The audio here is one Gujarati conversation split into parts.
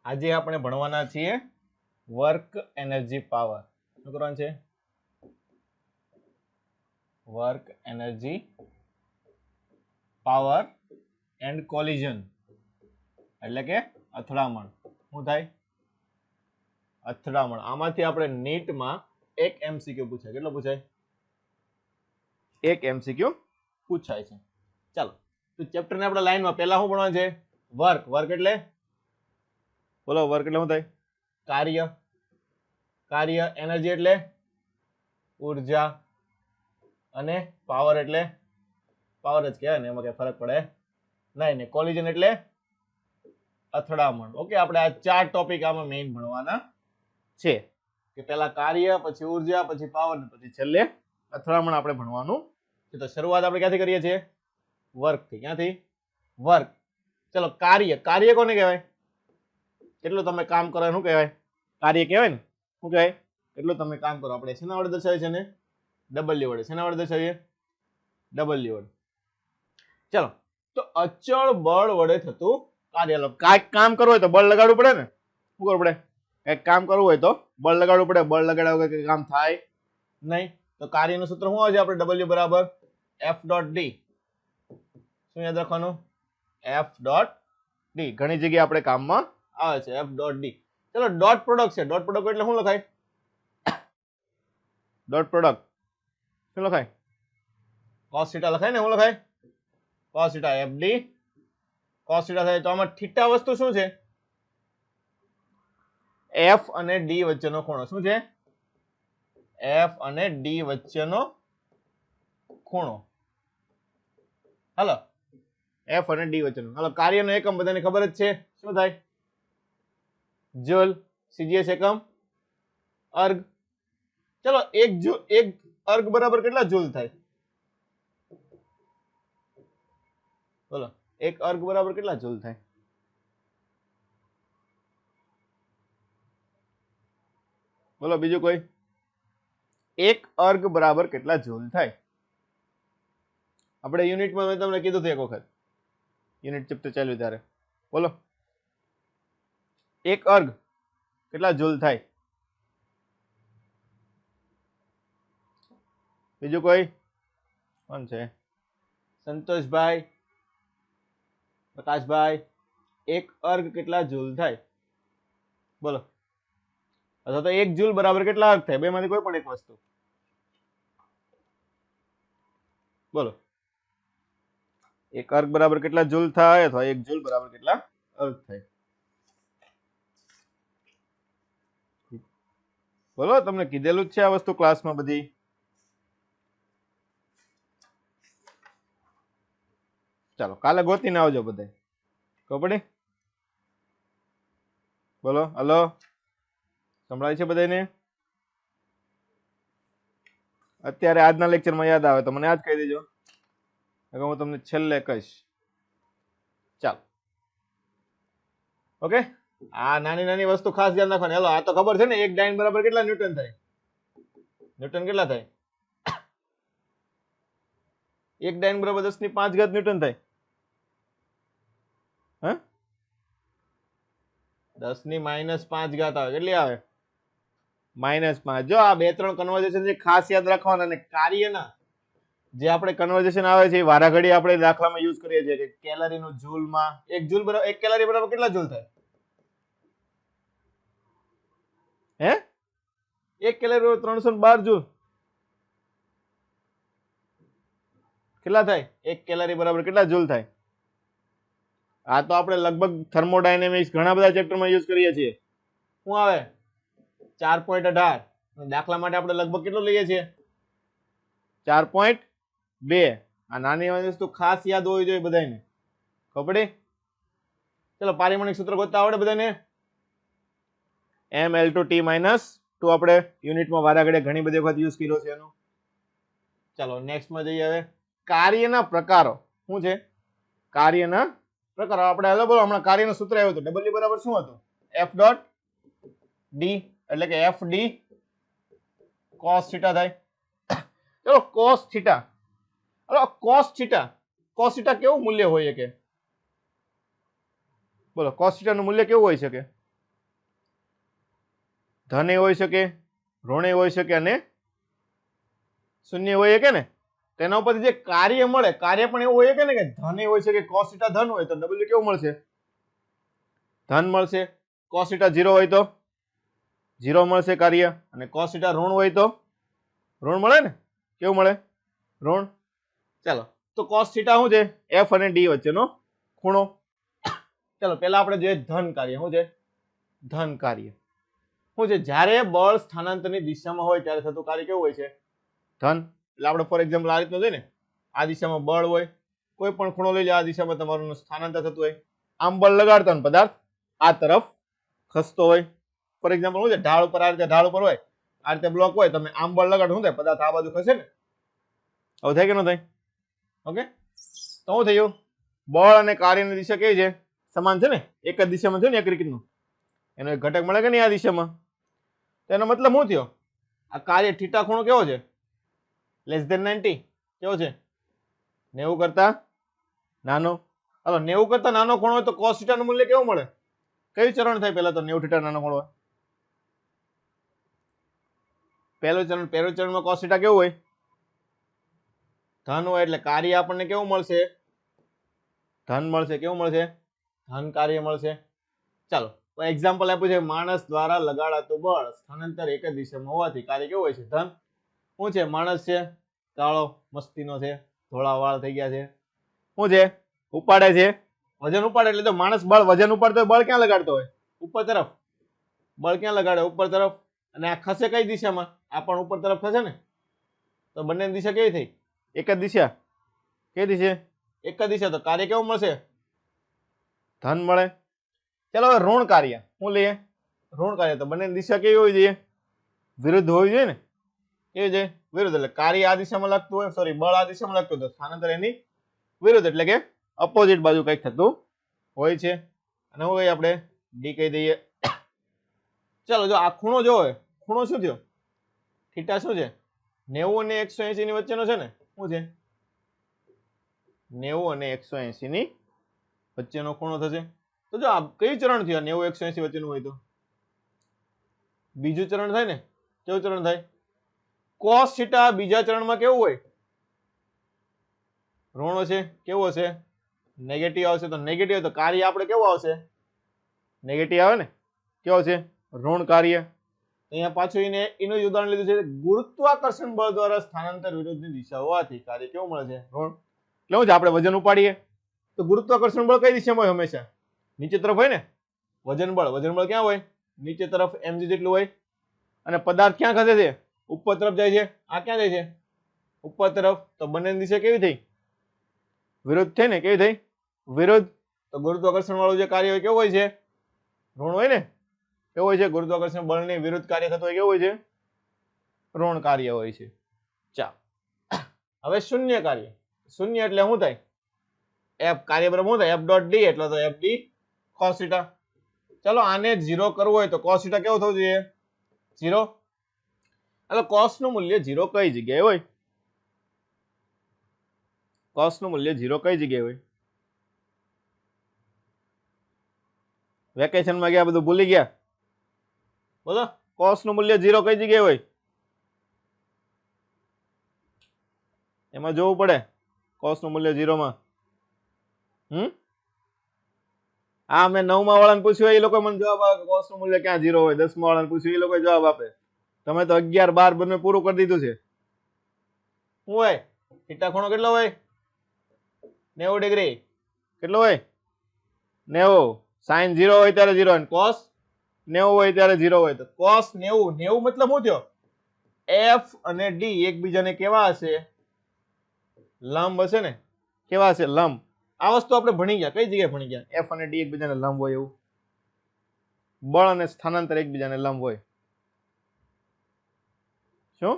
આજે આપણે ભણવાના છીએ વર્ક એનર્જી પાવર. શું કરવાનું છે? Work energy power and collision, એટલે કે અથડામણ. શું થાય? અથડામણ. આમાંથી આપણે નીટમાં એક એમસીક્યુ પૂછાય. કેટલો પૂછાય? એક એમસીક્યુ પૂછાય છે. ચાલો, તો ચેપ્ટરને આપણે લાઈનમાં પહેલા શું ભણવાનું છે? વર્ક. વર્ક એટલે બોલો, વર્ક એટલે શું થાય? કાર્ય. કાર્ય. એનર્જી એટલે ઉર્જા, અને પાવર એટલે પાવર જ કહેવાય ને, એમાં કઈ ફરક પડે નહીં. ને કોલિઝન એટલે અથડામણ. ઓકે, આપણે આ ચાર ટોપિક આમાં મેઇન ભણવાના છે કે પહેલા કાર્ય, પછી ઉર્જા, પછી પાવર, પછી છેલ્લે અથડામણ આપણે ભણવાનું છે. તો શરૂઆત આપણે ક્યાંથી કરીએ છીએ? વર્ક થી. ક્યાંથી? વર્ક. ચલો, કાર્ય. કાર્ય કોને કહેવાય? કેટલું તમે કામ કરો શું કહેવાય? કાર્ય કહેવાય ને. શું કહેવાય? એટલું તમે કામ કરો. આપણે શેના વડે દર્શાવીએ છીએ ને? ડબલ્યુ વડે. શેના વડે દર્શાવીએ? ડબલ્યુ વડે. ચલો, તો અચળ બળ વડે થતું કાર્ય. કાંઈક કામ કરવું હોય તો બળ લગાડવું પડે ને. શું કરવું પડે? કંઈક કામ કરવું હોય તો બળ લગાડવું પડે. બળ લગાડ્યા વગર કામ થાય નહીં. તો કાર્યનું સૂત્ર શું આવે છે? આપણે ડબલ્યુ બરાબર એફ ડોટ ડી. શું યાદ રાખવાનું? F dot D. ઘણી જગ્યાએ આપણે કામમાં આવે છે એફ ડોટ ડી. ચલો, ડોટ પ્રોડક્ટ છે. ડોટ પ્રોડક્ટ એટલે શું લખાય? ડોટ પ્રોડક્ટ શું લખાય? cos થીટા લખાય ને. શું લખાય? cos theta F D cos theta થાય. તો આમાં થીટા વસ્તુ શું છે? એફ અને ડી વચ્ચેનો ખૂણો. શું છે? એફ અને ડી વચ્ચેનો ખૂણો. હાલો, એફ અને ડી વચ્ચેનો. હાલો, કાર્યનો એકમ બધાને ખબર જ છે. શું થાય? જૂલ. સીજીએસ એકમ અર્ગ. ચલો, એક અર્ગ બરાબર કેટલા જૂલ થાય? બોલો, એક અર્ગ બરાબર કેટલા જૂલ થાય? બોલો બીજું કોઈ? એક અર્ગ બરાબર કેટલા જૂલ થાય? આપણે યુનિટમાં મેં તમને કીધું હતું એક વખત, યુનિટ ચેપ્ટર ચાલ્યું ત્યારે. બોલો, એક અર્ગ કેટલા જૂલ થાય? બીજું કોઈ? કોણ છે? સંતોષભાઈ, પ્રકાશભાઈ. એક અર્ગ કેટલા જૂલ થાય? બોલો. અથવા તો એક જૂલ બરાબર કેટલા અર્ગ થાય? બે માંથી કોઈ પણ એક વસ્તુ બોલો. એક અર્ગ બરાબર કેટલા જૂલ થાય? અથવા એક જૂલ બરાબર કેટલા અર્ગ થાય? બોલો, તમને કીધેલું જ છે આ વસ્તુ ક્લાસમાં બધી. ચાલો, કાલે ગોતીને આવજો બધા. ખબર પડી? બોલો. હલો, સંભળાય છે બધાને? અત્યારે આજના લેક્ચરમાં યાદ આવે તો મને આજ કહી દેજો, હું તમને છેલ્લે કહીશ. ચાલો, ઓકે. આ નાની નાની વસ્તુ ખાસ ધ્યાન રાખવાની. હેલો, આ તો ખબર છે ને, એક ડાઇન બરાબર કેટલા ન્યૂટન થાય? ન્યૂટન કેટલા થાય? એક ડાઇન બરાબર 10⁵ ન્યૂટન થાય. હ 10⁻⁵ આવે. કેટલી આવે? -5. જો આ બે ત્રણ કન્વર્ઝેશન છે, ખાસ યાદ રાખવાના. અને કાર્યના જે આપણે કન્વર્ઝેશન આવે છે એ વારાઘડી આપણે દાખલામાં યુઝ કરીએ છીએ કે કેલરીનું જૂલમાં. એક જૂલ બરાબર, એક કેલરી બરાબર કેટલા જૂલ થાય? હે? એક કેલરી બરાબર 312 જૂલ. કેટલા થાય? એક કેલરી બરાબર કેટલા જૂલ થાય? આ તો આપણે લગભગ થર્મોડાયનેમિક્સ ઘણા બધા ચેપ્ટરમાં યુઝ કરીએ છીએ. શું આવે? 4.18. દાખલા માટે આપણે લગભગ કેટલું લઈએ છીએ? 4.2. આ નાની વસ્તુ ખાસ યાદ હોવી જોઈએ બધાને. ખબર પડી? ચલો, પારિમાણિક સૂત્ર ગોતતા આવડે બધાને? mL2T - 2 આપણે યુનિટમાં વારાઘડીએ ઘણી બધી વખત યુઝ કર્યો છે એનો. ચાલો, નેક્સ્ટ માં જઈએ. હવે કાર્યના પ્રકારો શું છે? કાર્યના પ્રકારો આપણે હલો બોલો. હમણાં કાર્યનું સૂત્ર આવ્યું હતું. ડબલ્યુ બરાબર શું હતું? એફ ડોટ ડી, એટલે કે એફ ડી કોસ થીટા થાય. ચલો, cos theta. Hello, cos theta. Cos theta કેવું મૂલ્ય હોય કે? બોલો, કોસ થીટા નું મૂલ્ય કેવું હોઈ શકે? ધન હોઈ શકે, ઋણ હોઈ શકે અને શૂન્ય હોઈ શકે ને. તેના ઉપરથી જે કાર્ય મળે, કાર્ય પણ એવું હોય કે ને કે ધન હોઈ શકે, cos θ ધન હોય તો w કેવું મળશે? ધન મળશે. cos θ 0 હોય તો 0 મળશે કાર્ય, અને cos θ ઋણ હોય તો ઋણ મળે ને. કેવું મળે? ઋણ. ચાલો, તો cos θ શું છે? f અને d વચ્ચેનો ખૂણો. ચાલો પહેલા આપણે જોઈએ ધન કાર્ય. શું છે? ધન કાર્ય શું છે? જ્યારે બળ સ્થાનાંતરની દિશામાં હોય ત્યારે થતું કાર્ય કેવું હોય છે? ધન. એટલે આપણે ફોર એક્ઝામ્પલ આ રીતનું જોઈએ ને, આ દિશામાં બળ હોય, કોઈ પણ ખૂણો લઈ લો, આ દિશામાં તમારું સ્થાનાંતર થતું હોય, આમ બળ લગાડતા હોય પદાર્થ આ તરફ ખસતો હોય. ફોર એક્ઝામ્પલ શું છે? ઢાળ ઉપર, આ રીતે ઢાળ ઉપર હોય, આ રીતે બ્લોક હોય, તમે આમ બળ લગાડો, શું થાય? પદાર્થ આ બાજુ ખસે ને. હવે થાય કે ન થાય? ઓકે, તો શું થયું? બળ અને કાર્યની દિશા કેવી છે? સમાન છે ને. એક જ દિશામાં થયું ને, એક રીતનું એનો એક ઘટક મળે કે નહીં આ દિશામાં. તો એનો મતલબ શું થયો? આ કાર્ય થીટા ખૂણો કેવો છે? Less than 90. કેવો છે? 90 કરતા નાનો. હાલો, 90 કરતા નાનો ખૂણો હોય તો cos θ નું મૂલ્ય કેવું મળે? કયું ચરણ થાય પહેલા? તો 90 θ નાનો ખૂણો હોય પહેલું ચરણમાં cos θ કેવું હોય? ધન હોય. એટલે કાર્ય આપણને કેવું મળશે? ધન મળશે. કેવું મળશે? ધન કાર્ય મળશે. ચાલો, એક્ઝામ્પલ આપ્યું છે, માણસ દ્વારા લગાડાતું બળ સ્થાનાંતર એક જ દિશામાં હોવાથી કાર્ય કેવું હોય છે? ધન. શું છે? માણસ છે, કાળો મસ્તીનો છે, ધોળા વાળ થઈ ગયા છે, શું છે? ઉપાડે છે, વજન ઉપાડે. એટલે તો માણસ બળ વજન ઉપાડતો હોય, બળ ક્યાં લગાડતો હોય? ઉપર તરફ. બળ ક્યાં લગાડે? ઉપર તરફ. અને આ ખસે કઈ દિશામાં? આ પણ ઉપર તરફ ખસે ને. તો બંનેની દિશા કેવી થઈ? એક જ દિશા. કઈ દિશા? એક જ દિશા. તો કાર્ય કેવું મળશે? ધન મળે. ચાલો હવે ઋણ કાર્ય શું લઈએ? ઋણ કાર્ય. તો બંનેની દિશા કેવી હોવી જોઈએ? વિરુદ્ધ હોવી જોઈએ ને. કેવી છે? વિરુદ્ધ. એટલે કાર્ય આ દિશામાં લાગતું હોય, સોરી, બળ આ દિશામાં લાગતું હોય તો સ્થાનાંતર એની વિરુદ્ધ, એટલે કે અપોઝિટ બાજુ કંઈક થતું હોય છે. અને શું કહીએ આપણે? ડી કહી દઈએ. ચાલો, જો આ ખૂણો જો હોય, ખૂણો શું થયો? થીટા શું છે? 90 અને 180 ની વચ્ચેનો છે ને. શું છે? 90 અને 180 ની વચ્ચેનો ખૂણો થશે. તો જો આ કયું ચરણ થયું? 90 180 વચ્ચેનું હોય તો બીજું ચરણ થાય ને. કેવું ચરણ થાય? cos θ બીજા ચરણમાં કેવું હોય? ઋણ છે. કેવું હશે? નેગેટિવ આવશે. તો નેગેટિવ તો કાર્ય આપણે કેવું આવશે? નેગેટિવ આવે ને. કેવું છે? ઋણ કાર્ય. અહીંયા પાછું એનું જ ઉદાહરણ લીધું છે, ગુરુત્વાકર્ષણ બળ દ્વારા સ્થાનાંતર વિરુદ્ધની દિશા હોવાથી કાર્ય કેવું મળે છે? ઋણ. એટલે શું છે? આપણે વજન ઉપાડીએ તો ગુરુત્વાકર્ષણ બળ કઈ દિશામાં હોય? હંમેશા નીચે તરફ હોય ને. વજન બળ ક્યાં હોય? નીચે તરફ mg જેટલું હોય. અને પદાર્થ ક્યાં ખસે છે? ઉપર તરફ જાય છે. આ ક્યાં જાય છે? ઉપર તરફ. તો બંનેની દિશા કેવી થઈ? વિરુદ્ધ થઈ ને. કેવી થઈ? વિરુદ્ધ. તો ગુરુત્વાકર્ષણ વાળું જે કાર્ય હોય કેવું હોય છે? ઋણ હોય ને. કેવું હોય છે? ગુરુત્વાકર્ષણ બળની વિરુદ્ધ કાર્ય થતું હોય કેવું હોય છે? ઋણ કાર્ય હોય છે. ચાલો, હવે શૂન્ય કાર્ય. શૂન્ય એટલે શું થાય? f કાર્ય બરાબર શું થાય? f dot D. એટલે તો f ડી cos θ. ચાલો, આને 0 કરવું હોય તો cos θ કેવું થવું જોઈએ? 0. એટલે cos નું મૂલ્ય 0 કઈ જગ્યાએ હોય? cos નું મૂલ્ય 0 કઈ જગ્યાએ હોય? વેકેશનમાં ગયા બધું ભૂલી ગયા? બોલો, cos નું મૂલ્ય 0 કઈ જગ્યાએ હોય? એમાં જોવું પડે. cos નું મૂલ્ય 0 માં. આ મેં 9મા વાળાને પૂછ્યું, એ લોકો મને જવાબ આપે cos નું મૂલ્ય ક્યાં 0 હોય. 10મા વાળાને પૂછ્યું, એ લોકો જવાબ આપે. તમે તો 11 12 બંને પૂરું કરી દીધું છે. શું હોય? થીટા ખૂણો કેટલો હોય? 90 ડિગ્રી. કેટલો હોય? 90. sin 0 હોય ત્યારે 0 અને cos 90 હોય ત્યારે 0 હોય. તો cos 90 મતલબ શું થયો? f અને d એકબીજાને કેવા હશે? લંબ હશે ને. કેવા હશે? લંબ. આ વસ્તુ આપણે ભણી ગયા. કઈ જગ્યાએ ભણી ગયા? f અને d એકબીજાને લંબ હોય એવું. બળ અને સ્થાનાંતર એકબીજાને લંબ હોય. શું?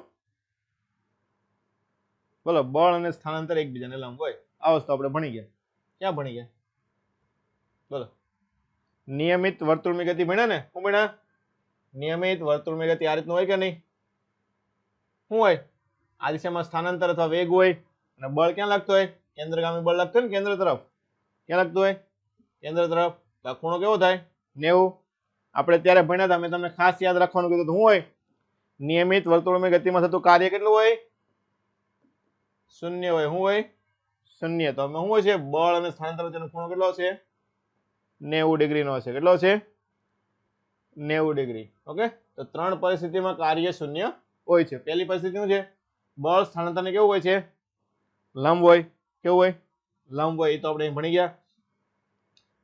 બોલો, બળ અને સ્થાનાંતર એકબીજાને લંબ હોય. આ વસ્તુ આપણે ભણી ગયા. ક્યાં ભણી ગયા? બોલો. નિયમિત વર્તુળની ગતિ ભણ્યા ને. શું ભણ્યા? નિયમિત વર્તુળની ગતિ આ રીતનું હોય કે નહીં? શું હોય? આ દિશામાં સ્થાનાંતર અથવા વેગ હોય અને બળ ક્યાં લાગતો હોય? કેન્દ્રગામી બળ લાગતું હોય ને. કેન્દ્ર તરફ. ક્યાં લાગતું હોય? કેન્દ્ર તરફ. તો આ ખૂણો કેવો થાય? 90. આપણે ત્યારે ભણ્યા હતા, મેં તમને ખાસ યાદ રાખવાનું કીધું શું હોય, નિયમિત વર્તુળમય ગતિમાં થતું કાર્ય કેટલું હોય, શૂન્ય હોય. શું હોય, શૂન્ય. તો શું હોય છે, બળ અને સ્થાનાંતર વચ્ચેનો ખૂણો કેટલો છે, 90 ડિગ્રીનો છે. કેટલો છે, 90 ડિગ્રી. ઓકે, તો ત્રણ પરિસ્થિતિમાં કાર્ય શૂન્ય હોય છે. પહેલી પરિસ્થિતિ શું છે, બળ સ્થાનાંતરને કેવું હોય છે, લંબ હોય. કેવું હોય, લંબ હોય. એ તો આપણે ભણી ગયા.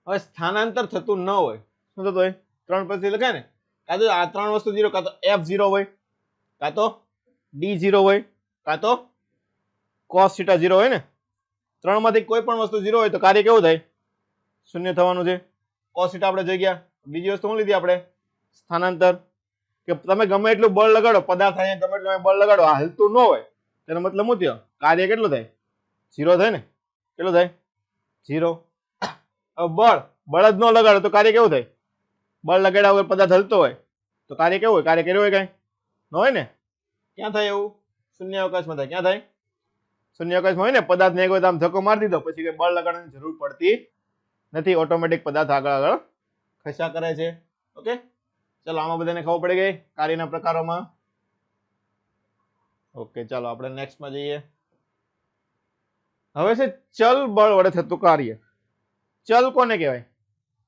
હવે સ્થાનાંતર થતું ન હોય, શું થતું હોય, ત્રણ પરિસ્થિતિ લખાય ને, કાં તો આ ત્રણ વસ્તુ 0, કાં તો F0 હોય, કાં તો D0 હોય, કાં તો cos θ 0 હોય ને. ત્રણમાંથી કોઈ પણ વસ્તુ 0 હોય તો કાર્ય કેવું થાય, શૂન્ય થવાનું છે. cos θ આપણે જોઈ ગયા. બીજી વસ્તુ શું લીધી આપણે, સ્થાનાંતર. કે તમે ગમે એટલું બળ લગાડો, પદાર્થ અહીંયા ગમે એટલું બળ લગાડો, આ હલતું ન હોય, તેનો મતલબ શું થયો, કાર્ય કેટલું થાય, 0 થાય ને. કેટલું થાય, 0. હવે બળ જ ન લગાડો તો કાર્ય કેવું થાય, બળ લગાડ્યા વગર પદાર્થ હલતો હોય તો કાર્ય કેવું હોય, કાર્ય કર્યું હોય કઈ ન હોય ને. ક્યાં થાય એવું, શૂન્યાવકાશમાં થાય. ક્યાં થાય, શૂન્યાવકાશમાં હોય ને. પદાર્થને એક વખત આમ ધક્કો મારી દીધો પછી કઈ બળ લગાડવાની જરૂર પડતી નથી, ઓટોમેટિક પદાર્થ આગળ ખસ્યા કરે છે. ઓકે, ચલો આમાં બધાને ખબર પડી ગઈ કાર્યના પ્રકારોમાં. ઓકે, ચાલો આપણે નેક્સ્ટમાં જઈએ. હવે છે ચલ બળ વડે થતું કાર્ય. ચલ કોને કહેવાય,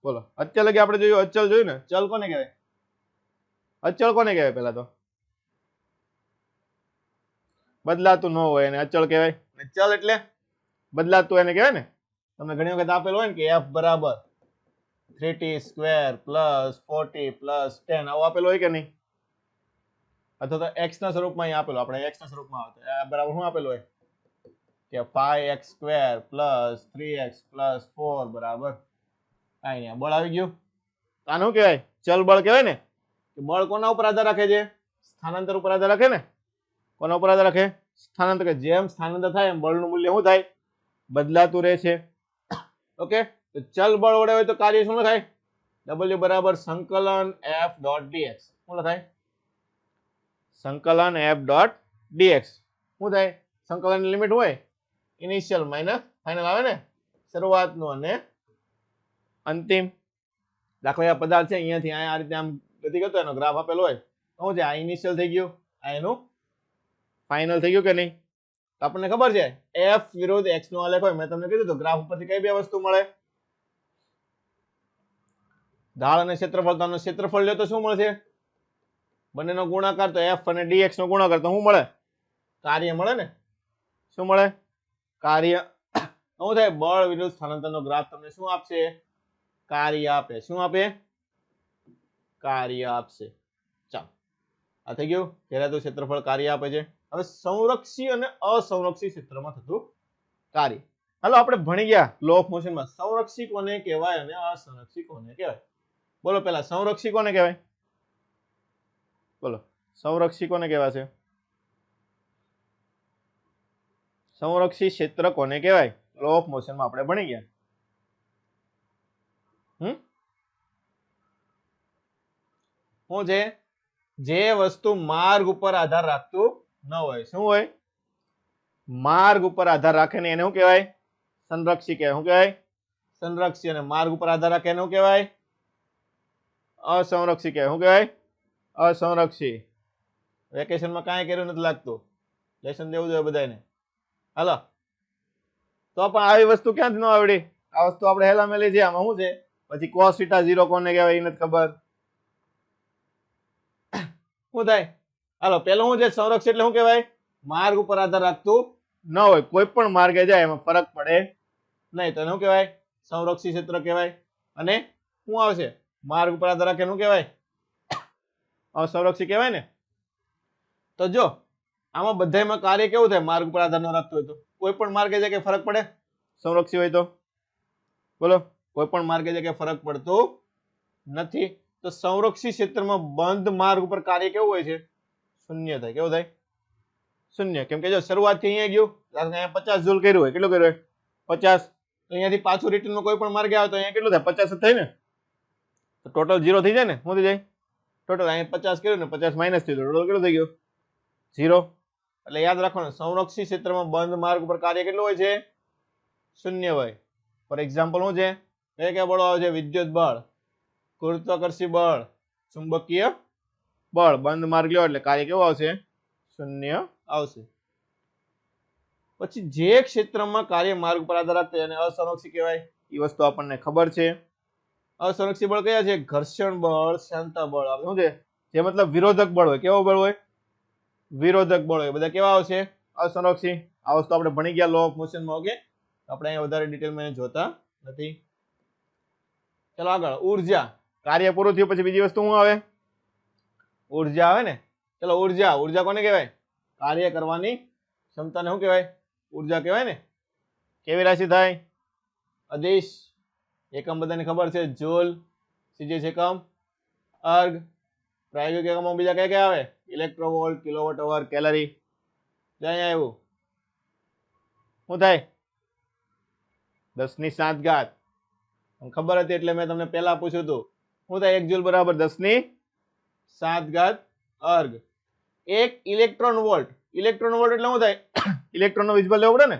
બોલો. અચલ લગી આપણે જોયું, અચલ જોયું ને. ચલ કોને કહેવાય, અચળ કોને કહેવાય, પેલા તો બદલાતું ન હોય એને અચળ કહેવાય. ચલ એટલે બદલાતું એને કહેવાય ને. તમને ઘણી વખત આપેલું હોય ને કે f બરાબર 3t square plus 4t plus 10 આવું આપેલું હોય કે નહીં, અથવા તો x ના સ્વરૂપમાં અહીં આપેલું, આપણે x ના સ્વરૂપમાં આવે બરાબર શું આપેલું હોય કે 5x square plus 3x plus 4 બરાબર કાંઈ નહીં. બળ આવી ગયું. આનું કહેવાય ચલ બળ કહેવાય ને. કે બળ કોના ઉપર આધાર રાખે છે, સ્થાનાંતર ઉપર આધાર રાખે ને. કોના ઉપર આધાર રાખે, સ્થાનાંતર. કે જેમ સ્થાનાંતર થાય એમ બળનું મૂલ્ય શું થાય, બદલાતું રહે છે. ઓકે, તો ચલ બળ વડે હોય તો કાર્ય શું લખાય, w બરાબર સંકલન f ડોટ dx. શું લખાય, સંકલન f ડોટ dx. શું થાય, સંકલનની લિમિટ હોય ઇનિશિયલ માઇનસ ફાઇનલ આવે ને, શરૂઆતનું અને અંતિમ. દાખલા આ પદાર્થ છે, અહીંયાથી આ રીતે આમ ગતિ કરતો એનો ગ્રાફ આપેલો હોય, શું છે, આ ઇનિશિયલ થઈ ગયું, આ એનું ફાઇનલ થઈ ગયું કે નહીં. તો આપણને ખબર છે f વિરુદ્ધ x નો આલેખ હોય. મેં તમને કીધું તો ગ્રાફ ઉપરથી કઈ બે વસ્તુ મળે, ઢાળ અને ક્ષેત્રફળ. તો આનું ક્ષેત્રફળ લે તો શું મળશે, બંનેનો ગુણાકાર. તો f અને dx નો ગુણાકાર તો શું મળે, કાર્ય મળે ને. શું મળે, કાર્ય. શું થાય, બળ વિરુદ્ધ સ્થાનાંતરનો ગ્રાફ તમને શું આપશે, કાર્ય આપે. શું આપે, કાર્ય આપશે. ચાલો, આ થઈ ગયું. ઘેરાતું ક્ષેત્રફળ કાર્ય આપે છે. હવે સંરક્ષી અને અસંરક્ષી ક્ષેત્રમાં થતું કાર્ય. હાલો આપણે ભણી ગયા લો ઓફ મોશનમાં સંરક્ષી કોને કહેવાય અને અસંરક્ષી કોને કહેવાય. બોલો પેલા સંરક્ષી કોને કહેવાય, બોલો સંરક્ષી કોને કહેવાય છે, સંરક્ષી ક્ષેત્ર કોને કહેવાય, લો ઓફ મોશનમાં આપણે ભણી ગયા. શું છે, જે વસ્તુ માર્ગ ઉપર આધાર રાખતું ન હોય. શું હોય, માર્ગ ઉપર આધાર રાખે ને એને શું કહેવાય, સંરક્ષી કહેવાય. શું કહેવાય, સંરક્ષી. અને માર્ગ ઉપર આધાર રાખે એને શું કહેવાય, અસંરક્ષી કહેવાય. શું કહેવાય, અસંરક્ષી. વેકેશનમાં કાંઈ કર્યું નથી લાગતું, લેસન દેવું જોઈએ બધાને. હાલો, તો પણ આવી વસ્તુ ક્યાંથી ન આવડી, આ વસ્તુ આપણે હેલા મેલી છે. આમાં શું છે, પછી cos θ 0 કોને કહેવાય એ નથી ખબર. શું થાય, હાલો પેલું શું છે, સંરક્ષી એટલે શું કહેવાય, માર્ગ ઉપર આધાર રાખતું ન હોય, કોઈ પણ માર્ગે જાય એમાં ફરક પડે નહીં તો શું કહેવાય, સંરક્ષી ક્ષેત્ર કહેવાય. અને શું આવશે, માર્ગ ઉપર આધાર રાખે શું કહેવાય, અસંરક્ષી કહેવાય ને. તો જો આમાં બધામાં કાર્ય કેવું થાય, માર્ગ ઉપર આધાર ન રાખતો હોય તો કોઈ પણ માર્ગે જાય કે ફરક પડે, સંરક્ષી હોય તો બોલો, કોઈ પણ માર્ગે જાય કે ફરક પડતો નથી. તો સંરક્ષી ક્ષેત્રમાં બંધ માર્ગ ઉપર કાર્ય કેવું હોય છે, શૂન્ય થાય. કેવું થાય, શૂન્ય. કેમ કે જો શરૂઆતથી અહીંયા ગયું, અહીંયા 50 જૂલ કર્યું હોય, કેટલું કર્યું હોય 50, તો અહીંયાથી પાછું રિટર્નમાં કોઈ પણ માર્ગે આવે તો અહીંયા કેટલું થાય, 50 જ થાય ને. તો ટોટલ 0 થઈ જાય ને. શું થઈ જાય, ટોટલ અહીંયા 50 કર્યું ને 50 માઇનસ થયું, ટોટલ કેટલું થઈ ગયું, 0. એટલે યાદ રાખવાનું, સંરક્ષી ક્ષેત્રમાં બંધ માર્ગ ઉપર કાર્ય કેટલું હોય છે, શૂન્ય હોય. ફોર એક્ઝામ્પલ શું છે, કયા કયા બળો આવે છે, વિદ્યુત બળ, ગુરુત્વાકર્ષી બળ, ચુંબકીય બળ, બંધ માર્ગ લ્યો એટલે કાર્ય કેવું આવશે? શૂન્ય આવશે. પછી જે ક્ષેત્રમાં કાર્ય માર્ગ પર આધાર રાખે એને અસંરક્ષી કહેવાય. એ વસ્તુ આપણને ખબર છે. અસંરક્ષી બળ કયા છે? ઘર્ષણ બળ, શાંતા બળ. શું છે? જે મતલબ વિરોધક બળ હોય. કેવો બળ હોય? વિરોધક બળ હોય. બધા કેવા આવશે? અસંરક્ષી. આ વસ્તુ આપણે ભણી ગયા લો ઓફ મોશનમાં. ઓકે, આપણે અહીંયા વધારે ડિટેલમાં જોતા નથી. ચલો આગળ. ઉર્જા. કાર્ય પૂરું થયું પછી બીજી વસ્તુ શું આવે? ઉર્જા આવે ને. ચલો ઉર્જા. ઉર્જા કોને કહેવાય? કાર્ય કરવાની ક્ષમતાને શું કહેવાય? ઉર્જા કહેવાય ને. કેવી રાશિ થાય? અદિશ. એકમ બધાને ખબર છે. જૂલ, સીજીએસ એકમ, અર્ગ. પ્રાયોગિક એકમો બીજા કયા કયા આવે? ઇલેક્ટ્રોવોલ્ટ, કિલોવોટ અવર, કેલરી. અહીંયા આવ્યું. શું થાય? 10⁻⁷ ઘાત. ખબર હતી એટલે મેં તમને પહેલા પૂછ્યું હતું. શું થાય? 1 જૂલ બરાબર 10⁻⁷ ઘાત અર્ગ. 1 ઇલેક્ટ્રોન વોલ્ટ. ઇલેક્ટ્રોન વોલ્ટ એટલે શું થાય? ઇલેક્ટ્રોનનો વીજબળ લેવો પડે ને,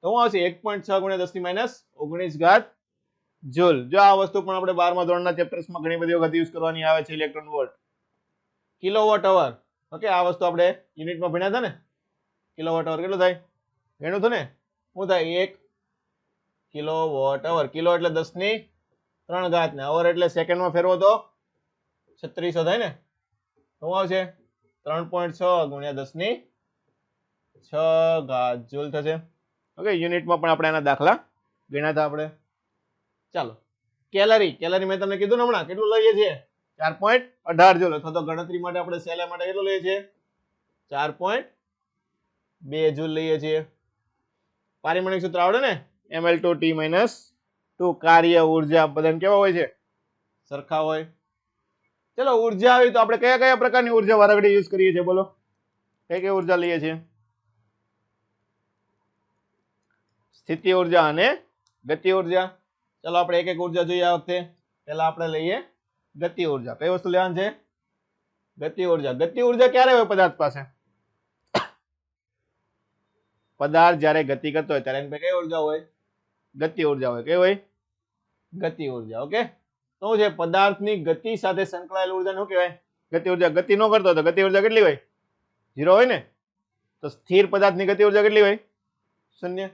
તો શું આવશે? 1.6 × 10⁻19 ઘાત જૂલ. જો આ વસ્તુ પણ આપણે 12મા ધોરણના ચેપ્ટર્સમાં ઘણી બધી વખત યુઝ કરવાની આવે છે. Electron volt. Kilowatt hour. Okay, આ વસ્તુ આપણે યુનિટમાં ભણ્યા હતા ને. કિલોવોટ અવર કેટલું થાય? ગણ્યું હતું ને. શું થાય? 1 કિલોવોટ અવર. કિલો એટલે 10⁻³ ઘાત ને અવર એટલે સેકન્ડમાં ફેરવો તો 3600 થાય ને. શું આવશે? 3.6 × 10⁻6 ઘાત જૂલ થશે. ઓકે, યુનિટમાં પણ આપણે આના દાખલા ગણ્યા હતા આપણે. ચાલો, કેલરી. કેલરી મેં તમને કીધું ને હમણાં. કેટલું લઈએ છીએ? 4.18 જૂલ. અથવા તો ગણતરી માટે આપણે સેલા માટે કેટલું લઈએ છીએ? 4.2 જૂલ લઈએ છીએ. પારિમાણિક સૂત્ર આવડે ને? ml2t - 2. કાર્ય, ઉર્જા બધાને કેવા હોય છે? સરખા હોય. ચલો ઉર્જા આવી તો આપણે કયા કયા પ્રકારની ઉર્જા વારાઘડી યુઝ કરીએ છીએ? બોલો, કઈ કઈ ઉર્જા લઈએ છીએ? સ્થિતિ ઉર્જા અને ગતિ ઉર્જા. ચલો આપણે એક એક ઉર્જા જોઈએ આ વખતે. પહેલા આપણે લઈએ ગતિ ઉર્જા. કઈ વસ્તુ લેવાની છે? ગતિ ઉર્જા. ગતિ ઉર્જા ક્યારે હોય પદાર્થ પાસે? પદાર્થ જ્યારે ગતિ કરતો હોય ત્યારે એની પાસે કઈ ઉર્જા હોય? ગતિ ઉર્જા હોય. કઈ હોય? ગતિ ઉર્જા. ઓકે, શું છે? પદાર્થની ગતિ સાથે સંકળાયેલ ઉર્જાને શું કહેવાય? ગતિ ઉર્જા. ગતિ ન કરતો તો ગતિ ઉર્જા કેટલી હોય? 0 હોય ને. તો સ્થિર પદાર્થની ગતિ ઉર્જા કેટલી હોય? 0.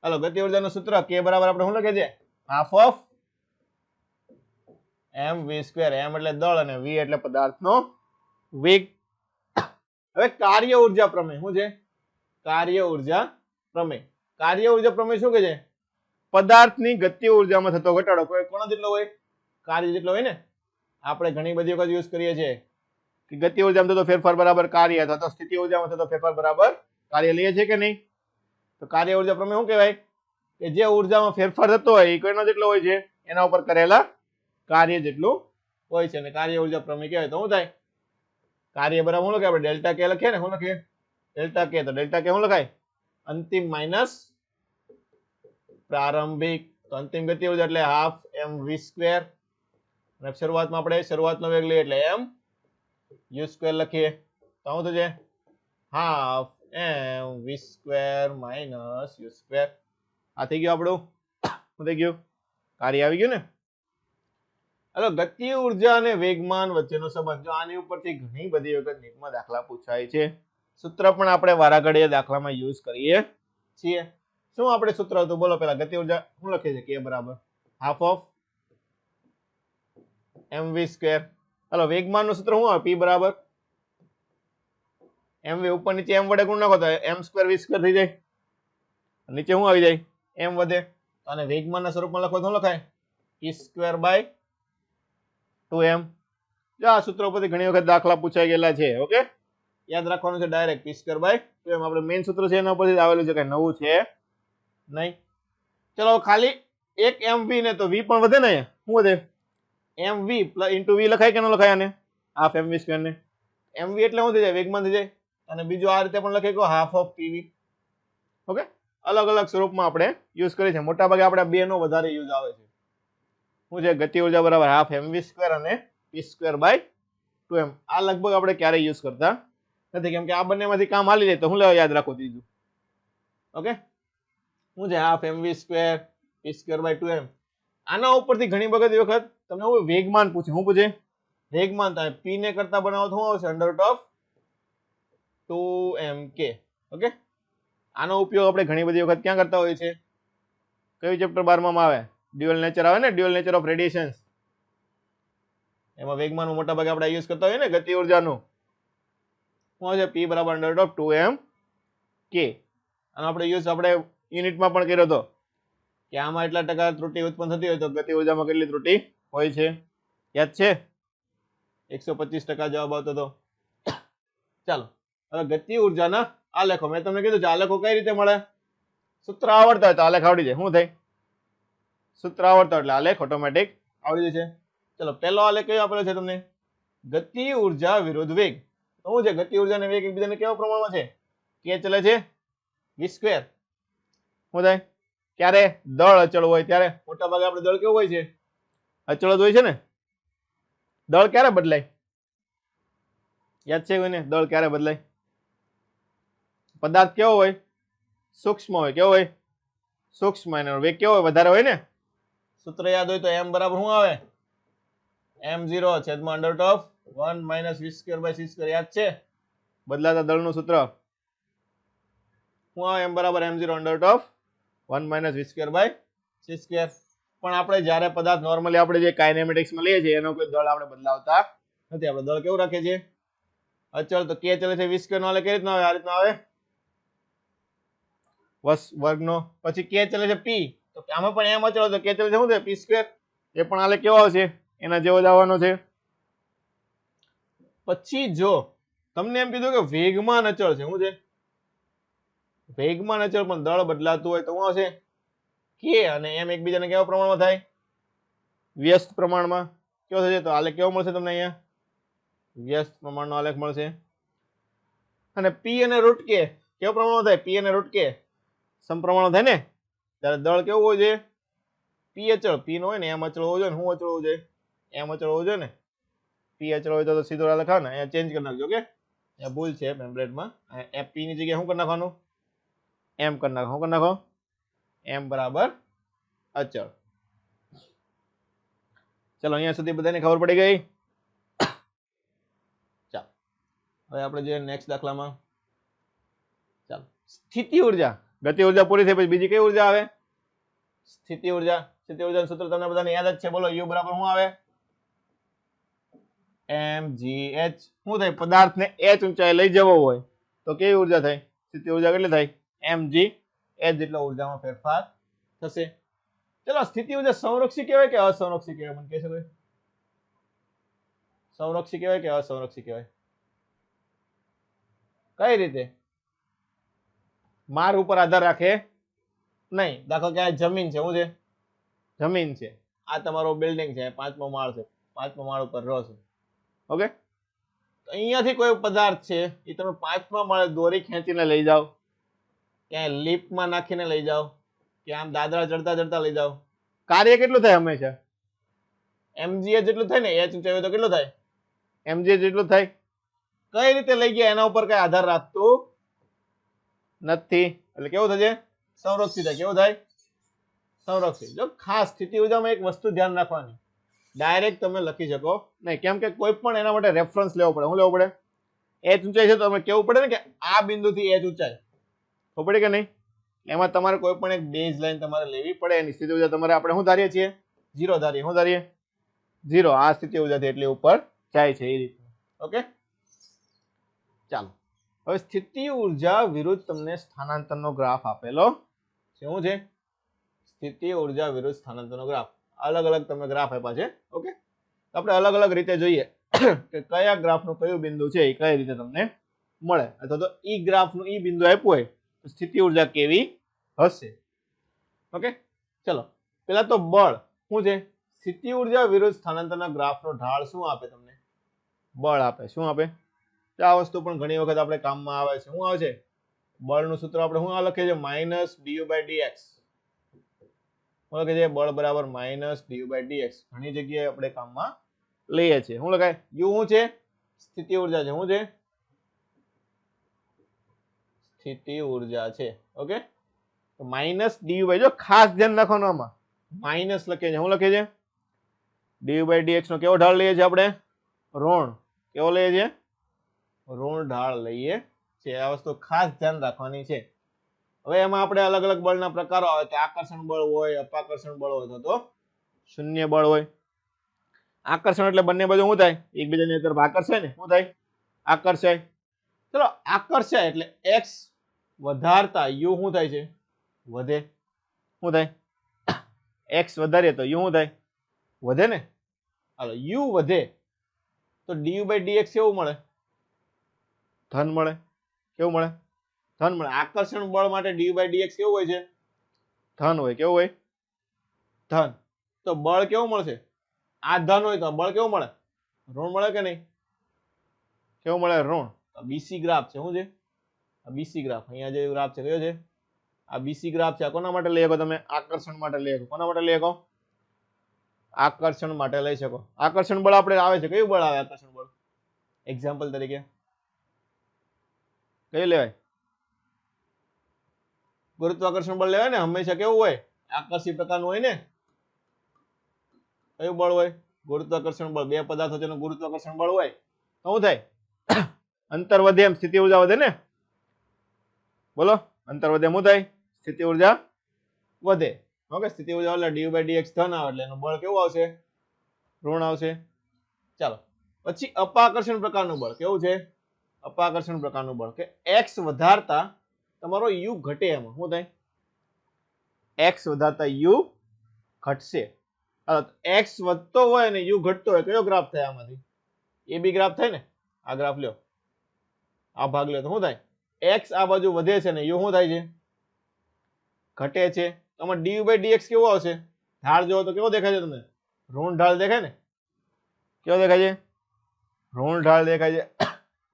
હાલો, ગતિ ઉર્જાનું સૂત્ર k બરાબર આપણે શું લખીએ છીએ? Half of mv². m એટલે દળ અને v એટલે પદાર્થનો વેગ. હવે કાર્ય ઉર્જા પ્રમેય શું છે? કાર્ય ઉર્જા પ્રમેય. કાર્ય ઉર્જા પ્રમેય શું કહે છે? પદાર્થની ગતિ ઉર્જામાં થતો ઘટાડો કોઈ કોના જેટલો હોય? કાર્ય જેટલો હોય ને. આપણે ઘણી બધી વખત યુઝ કરીએ છીએ કે ગતિ ઉર્જામાં થતો ફેરફાર બરાબર કાર્ય, અથવા તો સ્થિતિ ઉર્જામાં થતો ફેરફાર બરાબર કાર્ય. લઈએ છીએ કે નહીં? તો કાર્ય ઉર્જા પ્રમેય શું કહેવાય? કે જે ઉર્જામાં ફેરફાર થતો હોય એ કોઈનો જેટલો હોય છે? એના ઉપર કરેલા કાર્ય જેટલું હોય છે. અને કાર્ય ઉર્જા પ્રમેય કહેવાય. તો શું થાય? કાર્ય બરાબર શું લખીએ આપણે? ડેલ્ટા કે લખીએ ને. શું લખીએ? ડેલ્ટા કે. તો ડેલ્ટા કે શું લખાય? અંતિમ માઇનસ પ્રારંભિક. તો અંતિમ ગતિ ઉર્જા એટલે હાફ mv². અને શરૂઆતમાં આપણે શરૂઆતનો વેગ લઈએ એટલે m(u²) લખીએ. તો શું થશે? Half mv² - u². આ થઈ ગયું આપણું. શું થઈ ગયું? કાર્ય આવી ગયું ને. હવે ગતિ ઉર્જા અને વેગમાન વચ્ચેનો સંબંધ. જો આની ઉપરથી ઘણી બધી વખત નીટમાં દાખલા પૂછાય છે. સૂત્ર પણ આપણે વારાઘડીએ દાખલામાં યુઝ કરીએ છીએ. શું આપણે સૂત્ર હતું? બોલો પેલા. ગતિ ઉર્જા શું લખીએ છીએ? k બરાબર હાફ ઓફ mv². હાલો, વેગમાનનું સૂત્ર શું આવે? p બરાબર mv. ઉપર નીચે m વડે ગુણ નાખો તો m² v² થઈ જાય. નીચે શું આવી જાય? m વધે. અને વેગમાનના સ્વરૂપમાં લખો તો શું લખાય? p²/2m. જો આ સૂત્ર ઉપરથી ઘણી વખત દાખલા પૂછાઈ ગયેલા છે. ઓકે, યાદ રાખવાનું છે ડાયરેક્ટ. p²/2m આપણે મેઇન સૂત્ર છે એના ઉપરથી આવેલું છે, કઈ નવું છે નહીં. ચલો ખાલી એક mv ને તો v પણ વધે ને. શું વધે? mv * v લખાય કે ન લખાય? આને હાફ mv² ને. mv એટલે શું થઈ જાય? વેગમાન થઈ જાય. અને બીજું આ રીતે પણ લખી હાફ ઓફ pv. ઓકે, અલગ અલગ સ્વરૂપમાં આપણે યુઝ કરીએ છીએ. મોટા ભાગે આપણે બે નો વધારે યુઝ આવે છે. શું છે? ગતિ ઉર્જા બરાબર હાફ mv² અને p²/2m. આ લગભગ આપણે ક્યારેય યુઝ કરતા નથી, કેમ કે આ બંનેમાંથી કામ હાલી જાય તો હું લેવા યાદ રાખો ત્રીજું. ઓકે, શું છે? Half mv² p²/2m. આના ઉપરથી ઘણી વખત તમને હું વેગમાન પૂછે, શું પૂછે? વેગમાન. તમે p ને કરતા બનાવો તો શું આવશે? Under of 2mk. ઓકે, આનો ઉપયોગ આપણે ઘણી બધી વખત ક્યાં કરતા હોઈએ છીએ? કયું ચેપ્ટર 12 માં આવે? ડ્યુઅલ નેચર આવે ને, ડ્યુઅલ નેચર ઓફ રેડિયેશન્સ. એમાં વેગમાનનું મોટા ભાગે આપણે યુઝ કરતા હોઈએ ને, ગતિ ઉર્જાનું. શું આવશે? p બરાબર અંડર ઓફ 2mk. આનો આપણે યુઝ આપણે યુનિટમાં પણ કર્યો હતો કે આમાં એટલા ટકા ત્રુટિ ઉત્પન્ન થતી હોય તો ગતિ ઉર્જામાં કેટલી ત્રુટિ હોય છે? યાદ છે? 125% જવાબ આવતો હતો. ચાલો, હવે ગતિ ઉર્જાના આલેખો. મેં તમને કીધું છે આલેખો કઈ રીતે મળે? સૂત્ર આવડતા હોય તો આલેખ આવડી જાય. શું થાય? સૂત્ર આવડતા એટલે આલેખ ઓટોમેટિક આવડી જશે. ચલો, પહેલો આલેખ કયો આપેલો છે તમને? ગતિ ઉર્જા વિરુદ્ધ વેગ. શું છે? ગતિ ઉર્જા અને વેગ એકબીજાને કેવા પ્રમાણમાં છે? કે ચલે છે v². શું થાય? ક્યારે દળ અચળ હોય ત્યારે મોટા ભાગે આપણે દળ કેવું હોય છે? અચળ જ હોય છે ને. દળ ક્યારે બદલાય? યાદ છે કોઈને? દળ ક્યારે બદલાય? પદાર્થ કેવો હોય? સૂક્ષ્મ હોય. કેવો હોય? સૂક્ષ્મ. એનો વેગ કેવો હોય? વધારે હોય ને. સૂત્ર યાદ હોય તો m બરાબર શું આવે? m0 છેદમાં અંડર ઓફ 1 માઇનસ v²/c². યાદ છે? બદલાતા દળનું સૂત્ર શું આવે? m બરાબર m0 under of 1 minus v²/c². પણ આપણે જ્યારે પદાર્થ નોર્મલી આપણે જે કાઇનેમેટિક્સમાં લઈએ છીએ એનો કોઈ દળ આપણે બદલાવતા નથી. આપણે દળ કેવું રાખીએ છીએ? અચળ. તો કે ચલે છે v² નો આલેખ કઈ રીતના આવે? આ રીતના આવે, વર્ગનો. પછી કે ચલે છે p, તો આમાં પણ m અચળ, તો કે ચલે છે શું થાય? p². એ પણ આલેખ કેવો આવશે? એના જેવો જ આવવાનો છે. પછી જો તમને એમ કીધું કે વેગમાન અચળ છે. શું છે? વેગમાન અચળ પણ દળ બદલાતું હોય તો શું આવશે? કે અને m એકબીજાને કેવા પ્રમાણમાં થાય? વ્યસ્ત પ્રમાણમાં. કેવો થશે? તો આલેખ કેવો મળશે તમને? અહીંયા વ્યસ્ત પ્રમાણનો આલેખ મળશે. અને p અને √k કેવા પ્રમાણમાં થાય? p અને √k સમપ્રમાણ થાય ને. ત્યારે દળ કેવું હોય છે? p અચળ. p નો હોય ને m અચળ હોવો જોઈએ. શું અચળ હોવું જોઈએ? m અચળ હોવું જોઈએ ને. p અચળ હોય તો સીધો આલેખ આવે ને. અહીંયા ચેન્જ કરી નાખજો. ઓકે, અહીંયા ભૂલ છે પેમ્પલેટમાં. p ની જગ્યાએ શું કરી નાખવાનું? m કરી નાખો. શું કરી નાખો? m બરાબર અચળ. ચલો, અહીંયા સુધી બધાને ખબર પડી ગઈ? ચાલો, હવે આપણે જોઈએ નેક્સ્ટ દાખલામાં. ચાલો, સ્થિતિ ઉર્જા. ગતિ ઉર્જા પૂરી થઈ પછી બીજી કઈ ઉર્જા આવે? સ્થિતિ ઉર્જા. સ્થિતિ ઉર્જાનું સૂત્ર તમને બધાને યાદ જ છે. બોલો, u બરાબર શું આવે? mgh. શું થાય? પદાર્થને h ઊંચાઈ લઈ જવો હોય તો કેવી ઉર્જા થાય? સ્થિતિ ઉર્જા કેટલી થાય? mgh જેટલા ઉર્જામાં ફેરફાર થશે. ચલો, સ્થિતિ ઉર્જા સંરક્ષી કહેવાય કે અસંરક્ષી કહેવાય? મને કહી શકો? સંરક્ષી કહેવાય કે અસંરક્ષી કહેવાય? કઈ રીતે? માર્ગ ઉપર આધાર રાખે નહીં. દાખલા કે આ જમીન છે. શું છે? જમીન છે. આ તમારો બિલ્ડિંગ છે. 5મો માળ છે. 5મા માળ ઉપર રહો છો. ઓકે, તો અહીંયાથી કોઈ પદાર્થ છે એ તમે 5મા માળે દોરી ખેંચીને લઈ જાઓ, ક્યાંય લિફ્ટમાં નાખીને લઈ જાઓ, કે આમ દાદરા ચડતા ચડતા લઈ જાઓ, કાર્ય કેટલું થાય? હંમેશા mgh જેટલું થાય ને. h ઊંચાઈ હોય તો કેટલું થાય? mgh જેટલું થાય. કઈ રીતે લઈ ગયા એના ઉપર કઈ આધાર રાખતું નથી. એટલે કેવું થશે? સંરક્ષિત થાય. કેવું થાય? સંરક્ષિત. જો ખાસ સ્થિતિ ઉર્જામાં એક વસ્તુ ધ્યાન રાખવાની, ડાયરેક્ટ તમે લખી શકો નહીં. કેમ કે કોઈ પણ એના માટે રેફરન્સ લેવો પડે. શું લેવો પડે? h ઊંચાઈ છે તો તમે કેવું પડે ને કે આ બિંદુથી h ઊંચાઈ. ખબર પડી કે નહીં? એમાં તમારે કોઈ પણ એક બેઝ લાઈન તમારે લેવી પડે. એની સ્થિતિ ઉર્જા તમારે આપણે શું ધારીએ છીએ? 0 ધારીએ. શું ધારીએ? 0. આ સ્થિતિ ઉર્જાથી એટલી ઉપર જાય છે એ રીતે. ઓકે, ચાલો, હવે સ્થિતિ ઉર્જા વિરુદ્ધ તમને સ્થાનાંતરનો ગ્રાફ આપેલો છે. શું છે? સ્થિતિ ઉર્જા વિરુદ્ધ સ્થાનાંતરનો ગ્રાફ. અલગ અલગ તમે ગ્રાફ આપ્યા છે. ઓકે, આપણે અલગ અલગ રીતે જોઈએ કે કયા ગ્રાફનું કયું બિંદુ છે એ કઈ રીતે તમને મળે, અથવા તો ઈ ગ્રાફનું ઈ બિંદુ આપ્યું હોય તો સ્થિતિ ઉર્જા કેવી હશે. ઓકે, ચલો, પેલા તો બળ. શું છે? સ્થિતિ ઉર્જા વિરુદ્ધ સ્થાનાંતરના ગ્રાફનો ઢાળ શું આપે તમને? બળ આપે. શું આપે? આ વસ્તુ પણ ઘણી વખત આપણે કામમાં આવે છે. શું આવે છે? બળનું સૂત્ર આપણે શું લખીએ છીએ? Minus du/dx. શું લખીએ છીએ? બળ બરાબર માઇનસ du/dx. ઘણી જગ્યાએ આપણે કામમાં લઈએ છીએ. શું લખાય? u શું છે? સ્થિતિ ઉર્જા છે. શું છે? સ્થિતિ ઉર્જા છે. ઓકે, તો માઇનસ du. જો ખાસ ધ્યાન રાખવાનું, આમાં માઇનસ લખીએ છીએ. શું લખીએ છીએ? ડીયુ બાય ડીએક્સ નો કેવો ઢાળ લઈએ છીએ આપણે? ઋણ. કેવો લઈએ છીએ? ઋણ ઢાળ લઈએ છીએ. આ વસ્તુ ખાસ ધ્યાન રાખવાની છે. હવે એમાં આપણે અલગ અલગ બળના પ્રકારો આવે કે આકર્ષણ બળ હોય, અપાકર્ષણ બળ હોય તો શૂન્ય બળ હોય. આકર્ષણ એટલે બંને બાજુ શું થાય? એકબીજાની તરફ આકર્ષાય ને. શું થાય? આકર્ષાય. ચલો આકર્ષાય એટલે એક્સ વધારતા યુ શું થાય છે? વધે. શું થાય? એક્સ વધારીએ તો યુ શું થાય? વધે ને. હાલો યુ વધે તો ડીયુ બાય ડીએક્સ કેવું મળે? ધન મળે. કેવું મળે? ધન મળે. આકર્ષણ બળ માટે ડીયુ બાય ડીએક્સ કેવું હોય છે? ધન હોય. કેવું હોય? ધન. તો બળ કેવું મળશે? આ ધન હોય તો બળ કેવું મળે? ઋણ મળે કે નહીં? કેવું મળે? ઋણ. બીસી ગ્રાફ છે. શું છે? આ બીસી ગ્રાફ. અહીંયા જે ગ્રાફ છે કયો છે? આ બીસી ગ્રાફ છે. આ કોના માટે લઈ શકો તમે? આકર્ષણ માટે લઈ શકો. કોના માટે લઈ શકો? આકર્ષણ માટે લઈ શકો. આકર્ષણ બળ આપણે આવે છે. કયું બળ આવે આકર્ષણ બળ? એક્ઝામ્પલ તરીકે કયું લેવાય? ગુરુત્વાકર્ષણ બળ લેવાય ને. હંમેશા કેવું હોય? આકર્ષી પ્રકારનું હોય ને. કયું બળ હોય? ગુરુત્વાકર્ષણ બળ. બે પદાર્થો તેનું ગુરુત્વાકર્ષણ બળ હોય તો શું થાય? અંતર વધે એમ સ્થિતિ ઉર્જા વધે ને. બોલો અંતર વધે શું થાય? સ્થિતિ ઉર્જા વધે. ઓકે સ્થિતિ ઉર્જા એટલે ડીયુ બાય ડીએક્સ ધન આવે એટલે એનું બળ કેવું આવશે? ઋણ આવશે. ચાલો પછી અપાકર્ષણ પ્રકારનું બળ કેવું છે? અપાકર્ષણ પ્રકારનું બળ કે એક્સ વધારતા તમારો યુ ઘટે. એમાં શું થાય? એક્સ વધારતા યુ ઘટશે. એક્સ વધતો હોય અને યુ ઘટતો હોય કયો ગ્રાફ થાય આમાંથી? એ બી ગ્રાફ થાય ને. આ ગ્રાફ લ્યો, આ ભાગ લ્યો તો શું થાય? એક્સ આ બાજુ વધે છે ને યુ શું થાય છે? ઘટે છે. આમાં ડીયુ બાય ડીએક્સ કેવો આવશે? ઢાળ જોવો તો કેવો દેખાય છે તમને? ઋણ ઢાળ દેખાય ને. કેવો દેખાય છે? ઋણ ઢાળ દેખાય છે.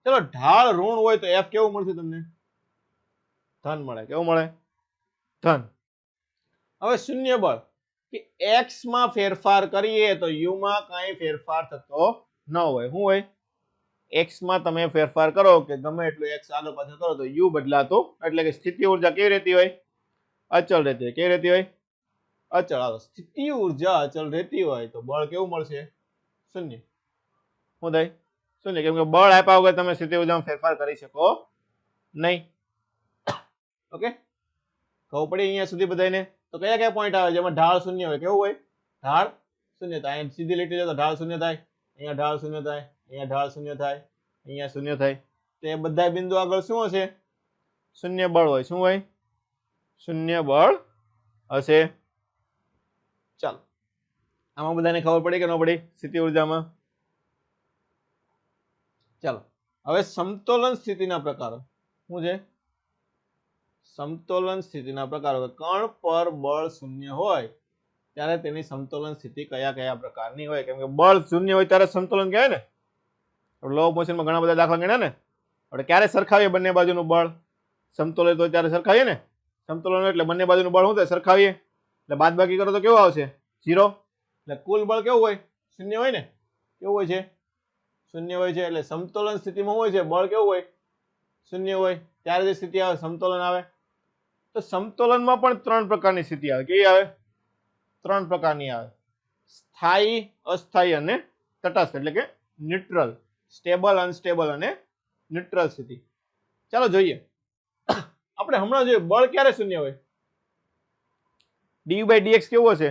ચલો ઢાળ ઋણ હોય તો એફ કેવું મળશે તમને? ધન મળે. કેવું મળે? ધન. હવે શૂન્ય બળ કે એક્સ માં ફેરફાર કરીએ તો યુ માં કઈ ફેરફાર થતો ન હોય. શું હોય? એક્સ માં તમે ફેરફાર કરો કે ગમે એટલું એક્સ આગળ પાછળ કરો તો યુ બદલાતો એટલે કે સ્થિતિ ઉર્જા કેવી રહેતી હોય? અચળ રહેતી હોય. કેવી રહેતી હોય? અચળ. આવે સ્થિતિ ઉર્જા અચળ રહેતી હોય તો બળ કેવું મળશે? શૂન્ય. શું થાય? શૂન્ય. કેમ કે બળ આપ્યા વગર તમે સ્થિતિ ઉર્જામાં ફેરફાર કરી શકો નહીં. ઓકે ખબર પડી અહીંયા સુધી બધાને? તો કયા કયા પોઈન્ટ આવે જેમાં ઢાળ શૂન્ય હોય? કેવું હોય? ઢાળ શૂન્ય થાય. અહીં સીધી લીટી જાય તો ઢાળ શૂન્ય થાય. અહીંયા ઢાળ શૂન્ય થાય. અહીંયા ઢાળ શૂન્ય થાય. અહીંયા શૂન્ય થાય. તો એ બધા બિંદુ આગળ શું હશે? શૂન્ય બળ હોય. શું હોય? શૂન્ય બળ હશે. ચાલો આમાં બધાને ખબર પડી કે ન પડી? સ્થિતિ ઉર્જામાં. ચાલો હવે સમતોલન સ્થિતિના પ્રકારો શું છે? સમતોલન સ્થિતિના પ્રકારો. કણ પર બળ શૂન્ય હોય ત્યારે તેની સમતોલન સ્થિતિ કયા કયા પ્રકારની હોય? કેમ કે બળ શૂન્ય હોય ત્યારે સમતોલન કહેવાય ને. લો મોશનમાં ઘણા બધા દાખલા ગણ્યા ને. આપણે ક્યારે સરખાવીએ બંને બાજુનું બળ? સમતોલિત હોય ત્યારે સરખાવીએ ને. સમતોલન એટલે બંને બાજુનું બળ શું થાય? સરખાવીએ એટલે બાદબાકી કરો તો કેવું આવશે? 0. એટલે કુલ બળ કેવું હોય? શૂન્ય હોય ને. કેવું હોય છે? શૂન્ય હોય છે. એટલે સમતોલન સ્થિતિમાં હોય છે બળ કેવું હોય? શૂન્ય હોય. ત્યારે જે સ્થિતિ આવે સમતોલન આવે. તો સમતોલનમાં પણ 3 પ્રકારની સ્થિતિ આવે. કેવી આવે? 3 પ્રકારની આવે. સ્થાયી, અસ્થાયી અને તટસ્થ એટલે કે ન્યુટ્રલ. સ્ટેબલ, અનસ્ટેબલ અને ન્યુટ્રલ સ્થિતિ. ચાલો જોઈએ. આપણે હમણાં જોઈએ બળ ક્યારે શૂન્ય હોય? ડીયુ બાય ડીએક્સ કેવું હશે?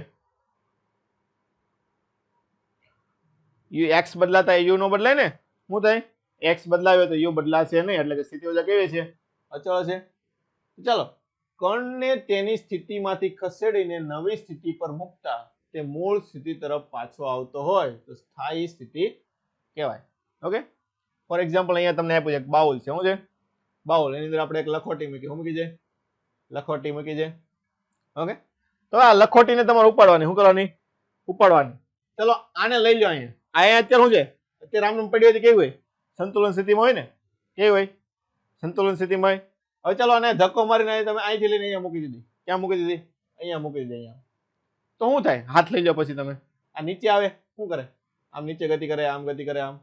યુ એક્સ બદલાતા યુ નો બદલાય ને. શું થાય? એક્સ બદલાવ્યો તો યુ બદલાશે નહીં એટલે કે સ્થિતિ ઉર્જા કેવી છે? અચળ છે. ચાલો કણને તેની સ્થિતિમાંથી ખસેડીને નવી સ્થિતિ પર મૂકતા તે મૂળ સ્થિતિ તરફ પાછો આવતો હોય તો સ્થાયી સ્થિતિ કહેવાય. ઓકે ફોર એક્ઝામ્પલ અહીંયા તમને આપ્યું છે એક બાઉલ છે. શું છે? બાઉલ. એની અંદર આપણે એક લખોટી મૂકી. શું મૂકી છે? લખોટી મૂકી છે. ઓકે તો આ લખોટીને તમારે ઉપાડવાની. શું કરવાની? ઉપાડવાની. ચલો આને લઈ લો. અહીંયા અત્યારે શું છે? અત્યારે આમ પડી હોય તો કેવી હોય? સંતુલન સ્થિતિમાં હોય ને. કેવી હોય? સંતુલન સ્થિતિમાં હોય. હવે ચાલો આને ધક્કો મારીને તમે અહીંથી લઈને અહીંયા મૂકી દીધી. ક્યાં મૂકી દીધી? અહીંયા મૂકી દીધી. અહીંયા તો શું થાય? હાથ લઈ લો પછી તમે આ નીચે આવે શું કરે? આમ નીચે ગતિ કરે, આમ ગતિ કરે, આમ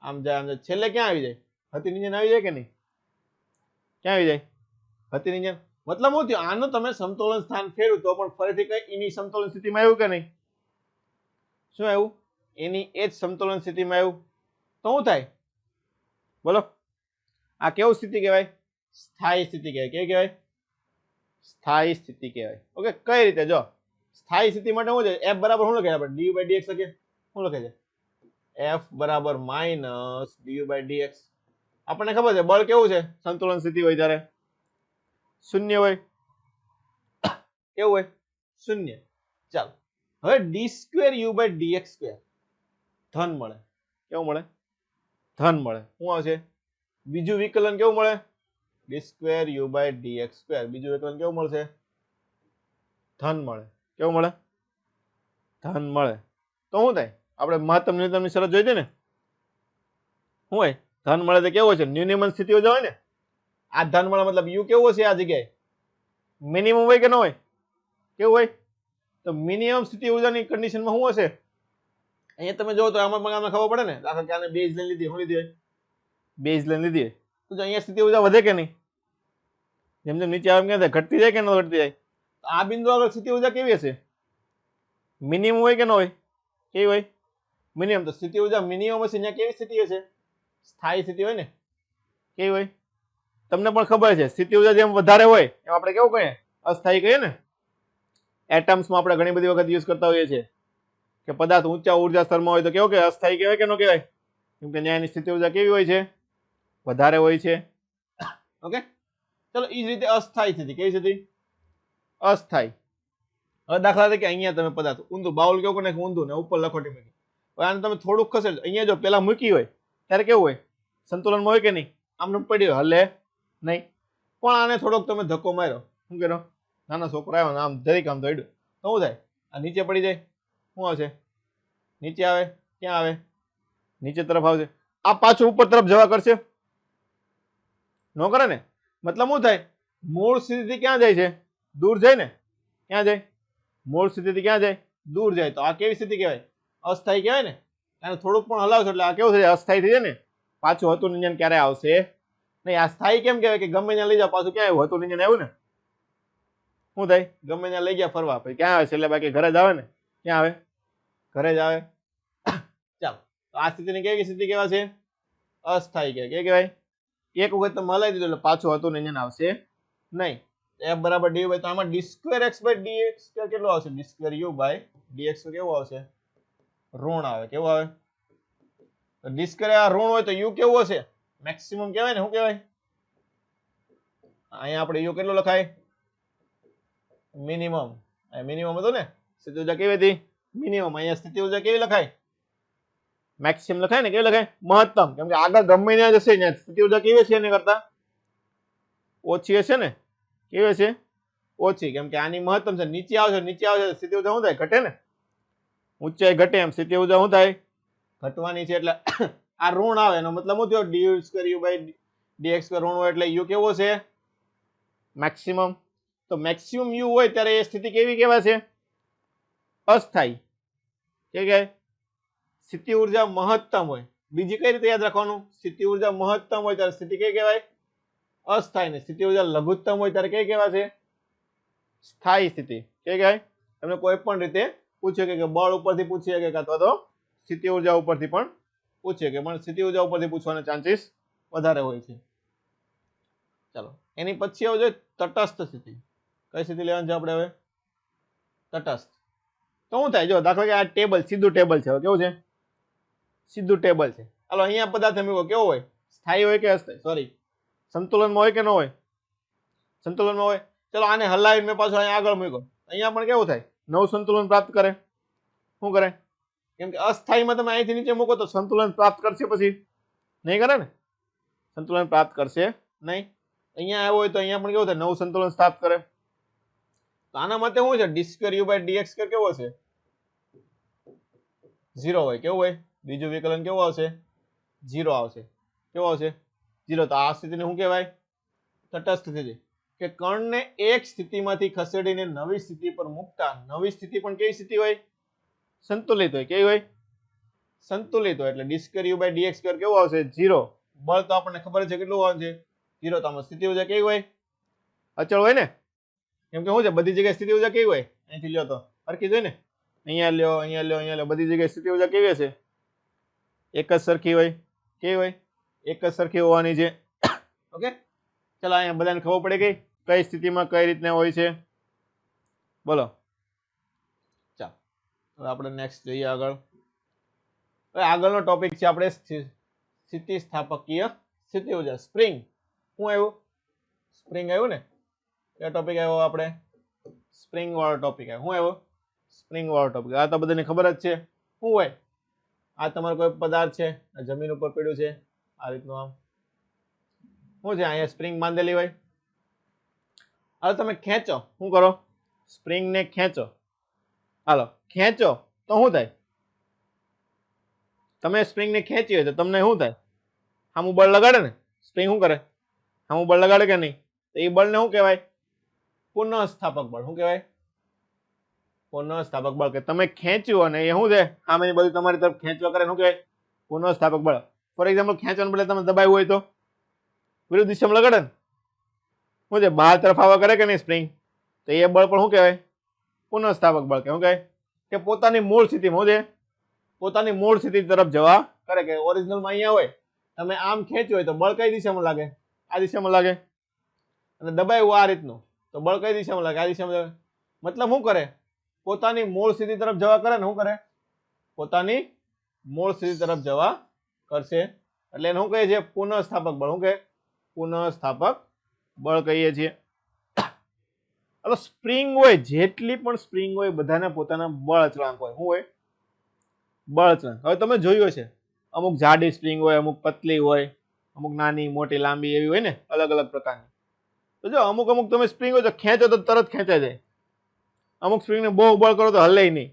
આમ જાય, આમ જાય. છેલ્લે ક્યાં આવી જાય? હથીની જેમ આવી જાય કે નહીં? ક્યાં આવી જાય? હથીની જેમ. મતલબ શું થયું? આનું તમે સમતોલન સ્થાન ફેરવ્યું તો પણ ફરીથી કઈ એની સમતોલન સ્થિતિમાં આવ્યું કે નહીં? શું આવ્યું? એની એ જ સમતોલન સ્થિતિમાં આવ્યું તો શું થાય બોલો આ કેવું સ્થિતિ કહેવાય સ્થાયી સ્થિતિ કહેવાય કેવી કહેવાય સ્થાયી સ્થિતિ કહેવાય ઓકે કઈ રીતે જો સ્થાયી સ્થિતિ માટે શું છે f બરાબર શું લખે આપણે du by dx લખીએ શું લખે છે f બરાબર માઇનસ du by dx આપણને ખબર છે બળ કેવું છે સંતુલન સ્થિતિ હોય ત્યારે શૂન્ય હોય કેવું હોય શૂન્ય ચાલો હવે d square u by dx square ધન મળે કેવું મળે ધન મળે શું આવશે બીજું વિકલન કેવું મળે d square u by dx square બીજું વિકલન કેવું મળશે ધન મળે કેવું મળે ધન મળે તો શું થાય આપણે મહત્તમ ન્યૂનતમની શરત જોઈ હતી ને શું હોય ધન મળે તો કેવું છે ન્યૂનતમ સ્થિતિ હોય ને આ ધન મળે મતલબ u કેવું હશે આ જગ્યાએ મિનિમમ હોય કે ન હોય કેવું હોય તો મિનિમમ સ્થિતિ ઊર્જાની કન્ડિશનમાં શું હશે અહીંયા તમે જો તો આમાં ખબર પડે ને દાખલા કે આને બેઝ લાઈન લીધી શું લીધી હોય બેઝ લાઈન લીધી હોય તો જો અહીંયા સ્થિતિ ઊર્જા વધે કે નહીં જેમ જેમ નીચે આવે કે ઘટતી જાય કે ન ઘટતી જાય આ બિંદુ આગળ સ્થિતિ ઊર્જા કેવી હશે મિનિમમ હોય કે ન હોય કેવી હોય મિનિમમ તો સ્થિતિ ઊર્જા મિનિમમ હશે ત્યાં કેવી સ્થિતિ હશે સ્થાયી સ્થિતિ હોય ને કેવી હોય તમને પણ ખબર છે સ્થિતિ ઊર્જા જેમ વધારે હોય એમ આપણે કેવું કહીએ અસ્થાયી કહીએ ને એટમ્સમાં આપણે ઘણી બધી વખત યુઝ કરતા હોઈએ છીએ કે પદાર્થ ઊંચા ઊર્જા સ્તરમાં હોય તો કેવું કે અસ્થાયી કહેવાય કે ન કહેવાય કેમ કે ન્યાયની સ્થિતિ ઊર્જા કેવી હોય છે વધારે હોય છે ઓકે ચલો એ જ રીતે અસ્થાયી સ્થિતિ કેવી સ્થિતિ અસ્થાયી હવે દાખલા તરીકે અહીંયા તમે પદાર્થ ઊંધું બાઉલ કેવું કરીને ઊંધું ને ઉપર લખોટી મૂકી હવે આને તમે થોડુંક ખસેડો અહીંયા જો પેલા મૂકી હોય ત્યારે કેવું હોય સંતુલનમાં હોય કે નહીં આમને પડ્યું હલે નહીં પણ આને થોડોક તમે ધક્કો માર્યો શું કરો નાનો છોકરો આવ્યો આમ જરીક આમ દોડ્યું તો શું થાય આ નીચે પડી જાય શું આવશે નીચે આવે ક્યાં આવે નીચે તરફ આવશે આ પાછું ઉપર તરફ જવા કરશે ન કરે ને મતલબ શું થાય મૂળ સ્થિતિથી ક્યાં જાય છે દૂર જાય ને ક્યાં જાય મૂળ સ્થિતિથી ક્યાં જાય દૂર જાય તો આ કેવી સ્થિતિ કહેવાય અસ્થાયી કહેવાય ને અને થોડુંક પણ હલાવશો એટલે આ કેવું થઈ જાય અસ્થાયી થઈ જાય ને પાછું હતું નિંજન ક્યારે આવશે નહીં આ સ્થાયી કેમ કહેવાય કે ગમે ત્યાં લઈ જાવ પાછું ક્યાં આવ્યું હતું નિંજન આવ્યું ને શું થાય ગમે ત્યાં લઈ ગયા ફરવા પછી ક્યાં આવે છે એટલે બાકી ઘરે જ આવે ને ક્યાં આવે ઘરે જ આવે ચાલો તો આ સ્થિતિની કેવી સ્થિતિ કેવા છે અસ્થાયી કહેવાય કે કહેવાય એક વખત તમે હલાવી દીધું એટલે પાછું હતું નિંજન આવશે નહીં f બરાબર d by તો આમાં d square x by dx square કેટલો આવશે d square u by dx કેવો આવશે ઋણ આવે કેવો આવે તો d સ્ક્વેર આ ઋણ હોય તો u કેવું હશે મેક્સિમમ કહેવાય ને શું કહેવાય અહીંયા આપણે u કેટલો લખાય મિનિમમ આ મિનિમમ હતો ને સ્થિતિ ઊર્જા કેવી હતી મિનિમમ અહીંયા સ્થિતિ ઊર્જા કેવી લખાય મેક્સિમમ લખાય ને કેવી લખાય મહત્તમ કેમ કે આગળ ગમે ત્યાં જશે ને સ્થિતિ ઊર્જા કેવી છે એની કરતા ઓછી હશે ને કેવી છે ઓછી કેમ કે આની મહત્તમ છે નીચે આવશે સ્થિતિ ઊર્જા શું થાય ઘટે ને ઊંચાઈ ઘટે એમ સ્થિતિ ઊર્જા શું થાય ઘટવાની છે એટલે આ ઋણ આવે એનો મતલબ શું થયો d square u by dx square ઋણ હોય એટલે u કેવો છે મેક્સિમમ તો મેક્સિમમ u હોય ત્યારે એ સ્થિતિ કેવી કહેવાય છે અસ્થાયી કે સ્થિતિ ઊર્જા મહત્તમ હોય બીજી કઈ રીતે યાદ રાખવાનું સ્થિતિ ઊર્જા મહત્તમ હોય ત્યારે સ્થિતિ કઈ કહેવાય અસ્થાયી ને સ્થિતિ ઊર્જા લઘુત્તમ હોય ત્યારે કઈ કહેવાય છે સ્થાયી સ્થિતિ કે કહેવાય તમને કોઈ પણ રીતે પૂછે કે બળ ઉપરથી પૂછીએ કે અથવા તો સ્થિતિ ઊર્જા ઉપરથી પણ પૂછે કે પણ સ્થિતિ ઊર્જા ઉપરથી પૂછવાના ચાન્સીસ વધારે હોય છે ચાલો એની પછી આવે છે તટસ્થ સ્થિતિ કઈ સ્થિતિ લેવાની છે આપણે હવે તટસ્થ તો શું થાય જો દાખલા કે આ ટેબલ સીધું ટેબલ છે કેવું છે સીધું ટેબલ છે હાલો અહીંયા પદાર્થ મૂકો કેવો હોય સ્થાયી હોય કે અસ્થાયી સોરી સંતુલનમાં હોય કે ન હોય સંતુલનમાં હોય ચલો આને હલાવીને મેં પાછું અહીંયા આગળ મૂક્યો અહીંયા પણ કેવું થાય નવું સંતુલન પ્રાપ્ત કરે શું કરે કેમ કે અસ્થાયીમાં તમે અહીંથી નીચે મૂકો તો સંતુલન પ્રાપ્ત કરશે પછી નહીં કરે ને સંતુલન પ્રાપ્ત કરશે નહીં અહીંયા આવ્યો હોય તો અહીંયા પણ કેવું થાય નવું સંતુલન પ્રાપ્ત કરે તો આના માટે શું છે d square u by dx square કેવો છે 0 હોય કેવું હોય બીજું વિકલન કેવું આવશે 0 આવશે કેવો આવશે 0 તો આ સ્થિતિને શું કહેવાય તટસ્થ સ્થિતિ કે કણને એક સ્થિતિમાંથી ખસેડીને નવી સ્થિતિ પર મૂકતા નવી સ્થિતિ પણ કેવી સ્થિતિ હોય સંતુલિત હોય કેવી હોય સંતુલિત હોય એટલે d square u by dx square કેવો આવશે 0 બળ તો આપણને ખબર છે કેટલું આવશે 0 તો આમાં સ્થિતિ ઊર્જા કેવી હોય અચળ હોય ને કેમ કે શું છે બધી જગ્યાએ સ્થિતિ ઊર્જા કેવી હોય અહીંથી લ્યો તો હરખી જ હોય ને અહીંયા લ્યો, અહીંયા લ્યો, અહીંયા લ્યો, બધી જગ્યાએ સ્થિતિ ઊર્જા કેવી હશે? એક જ સરખી હોય. કેવી હોય? એક જ સરખી હોવાની છે. ઓકે, ચલો અહીંયા બધાને ખબર પડે ગઈ કઈ સ્થિતિમાં કઈ રીતના હોય છે. બોલો, ચાલો હવે આપણે નેક્સ્ટ જઈએ આગળ. હવે આગળનો ટોપિક છે આપણે સ્થિતિસ્થાપકીય સ્થિતિ ઊર્જા. સ્પ્રિંગ. શું આવ્યું? સ્પ્રિંગ આવ્યું ને? એ ટોપિક આવ્યો આપણે સ્પ્રિંગ વાળો ટોપિક આવ્યો. શું આવ્યો? સ્પ્રિંગ વાળો ટોપિક. આ તો બધાને ખબર જ છે. શું હોય? આ તમારો કોઈ પદાર્થ છે, જમીન ઉપર પડ્યું છે, આ રીતનું. આમ શું છે? અહીંયા સ્પ્રિંગ બાંધેલી હોય. હવે તમે ખેંચો. શું કરો? સ્પ્રિંગ ને ખેંચો. હાલો, ખેંચો તો શું થાય? તમે સ્પ્રિંગ ને ખેંચી હોય તો તમને શું થાય? સામું બળ લગાડે ને. સ્પ્રિંગ શું કરે? સામું બળ લગાડે કે નહીં? તો એ બળને શું કહેવાય? પુનઃસ્થાપક બળ. શું કહેવાય? પુનઃસ્થાપક બળ. કે તમે ખેંચ્યું અને એ શું છે? સામેની બાજુ તમારી તરફ ખેંચવા કરે. શું કહેવાય? પુનઃસ્થાપક બળ. ફોર એક્ઝામ્પલ, ખેંચવાને બદલે તમે દબાવ્યું હોય તો વિરુદ્ધ દિશામાં લગાડે ને. શું છે? બહાર તરફ આવવા કરે કે નહીં સ્પ્રિંગ? તો એ બળ પણ શું કહેવાય? પુનઃસ્થાપક બળ. કે શું કહેવાય? કે પોતાની મૂળ સ્થિતિમાં શું છે? પોતાની મૂળ સ્થિતિ તરફ જવા કરે. કે ઓરિજિનલમાં અહીંયા હોય, તમે આમ ખેંચ્યું હોય તો બળ કઈ દિશામાં લાગે? આ દિશામાં લાગે. અને દબાવ્યું આ રીતનું તો બળ કઈ દિશામાં લાગે? આ દિશામાં લાગે. મતલબ શું કરે? પોતાની મૂળ સ્થિતિ તરફ જવા કરે ને. શું કરે? પોતાની મૂળ સ્થિતિ તરફ જવા કરશે. એટલે એને શું કહીએ છીએ? પુનઃસ્થાપક બળ. શું કહે? પુનઃસ્થાપક બળ કહીએ છીએ. હવે સ્પ્રિંગ હોય, જેટલી પણ સ્પ્રિંગ હોય, બધાના પોતાના બળ અચળાંક હોય. શું હોય? બળ અચળાંક. હવે તમે જોયું છે, અમુક જાડી સ્પ્રિંગ હોય, અમુક પતલી હોય, અમુક નાની, મોટી, લાંબી એવી હોય ને, અલગ અલગ પ્રકારની. તો જો અમુક અમુક તમે સ્પ્રિંગ હોય તો ખેંચો તો તરત ખેંચાઈ જાય. અમુક સ્પ્રિંગને બહુ બળ કરો તો હલે નહીં.